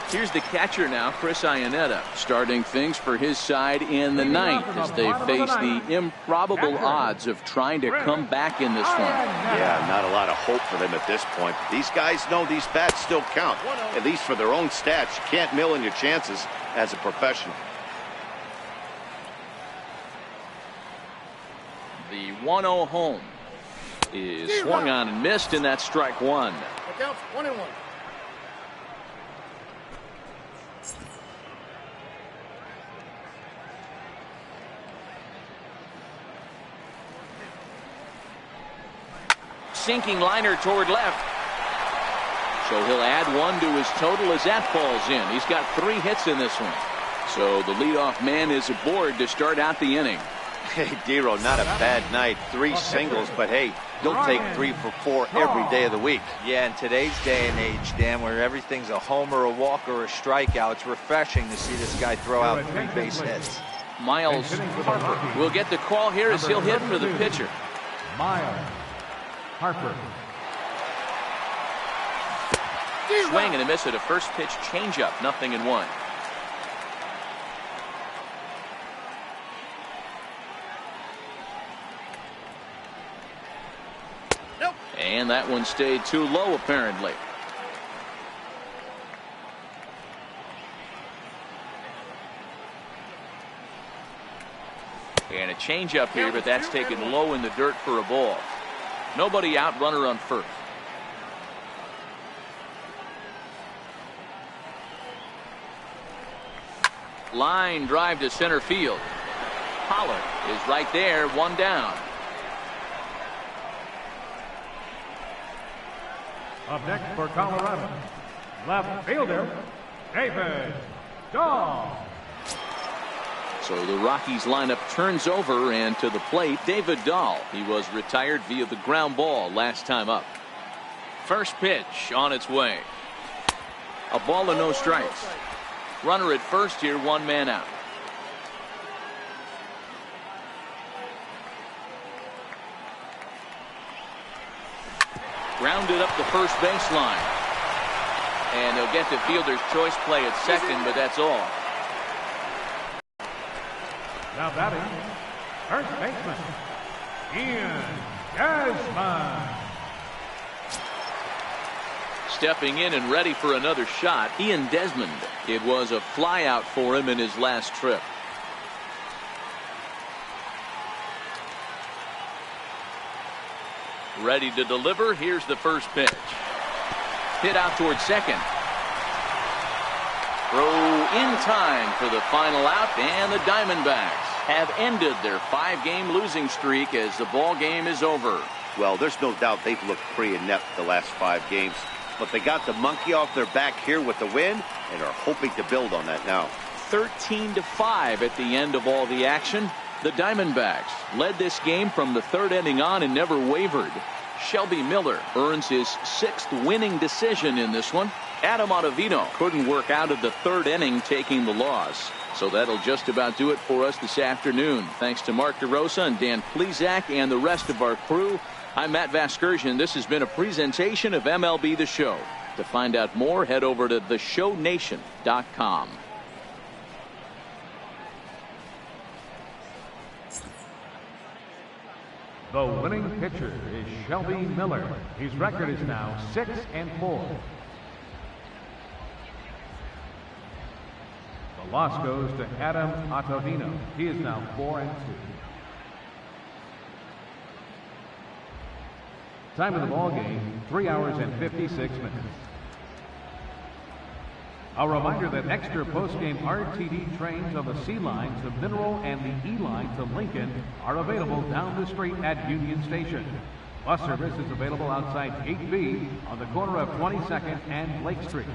Here's the catcher now, Chris Iannetta, starting things for his side in the 9th as they face the improbable odds of trying to come back in this one. Yeah, not a lot of hope for them at this point. These guys know these bats still count, at least for their own stats. You can't mill in your chances as a professional. The 1-0 home is swung on and missed, and that's strike 1. Look out, 1-1. Sinking liner toward left. So he'll add 1 to his total as that falls in. He's got 3 hits in this one. So the leadoff man is aboard to start out the inning. Hey, Dero, not a bad night. 3 singles, but hey, you'll take 3 for 4 every day of the week. Yeah, in today's day and age, Dan, where everything's a homer, a walk, or a strikeout, it's refreshing to see this guy throw out 3 base hits. Miles Harper will get the call here as he'll hit for the pitcher. Miles Harper. Swing and a miss at a first pitch changeup, 0-1. And that one stayed too low, apparently. And a changeup here, but that's taken low in the dirt for a ball. Nobody out, runner on first. Line drive to center field. Pollard is right there, 1 down. Up next for Colorado, left fielder, David Dahl. So the Rockies lineup turns over, and to the plate, David Dahl. He was retired via the ground ball last time up. First pitch on its way. A ball and no strikes. Runner at first here, one man out. Grounded up the first baseline. And he'll get the fielder's choice play at second, but that's all. Now batting, first baseman, Ian Desmond. Stepping in and ready for another shot, Ian Desmond. It was a flyout for him in his last trip. Ready to deliver. Here's the first pitch. Hit out towards second. Throw in time for the final out, and the Diamondbacks have ended their 5-game losing streak as the ball game is over. Well, there's no doubt they've looked pretty inept the last 5 games, but they got the monkey off their back here with the win and are hoping to build on that now. 13-5 at the end of all the action. The Diamondbacks led this game from the 3rd inning on and never wavered. Shelby Miller earns his 6th winning decision in this one. Adam Ottavino couldn't work out of the 3rd inning, taking the loss. So that'll just about do it for us this afternoon. Thanks to Mark DeRosa and Dan Plesac and the rest of our crew. I'm Matt Vasgersian. This has been a presentation of MLB The Show. To find out more, head over to theshownation.com. The winning pitcher is Shelby Miller. His record is now 6-4. The loss goes to Adam Ottavino. He is now 4-2. Time of the ball game, 3 hours and 56 minutes. A reminder that extra post-game RTD trains on the C line to Mineral and the E line to Lincoln are available down the street at Union Station. Bus service is available outside Gate B on the corner of 22nd and Lake Street.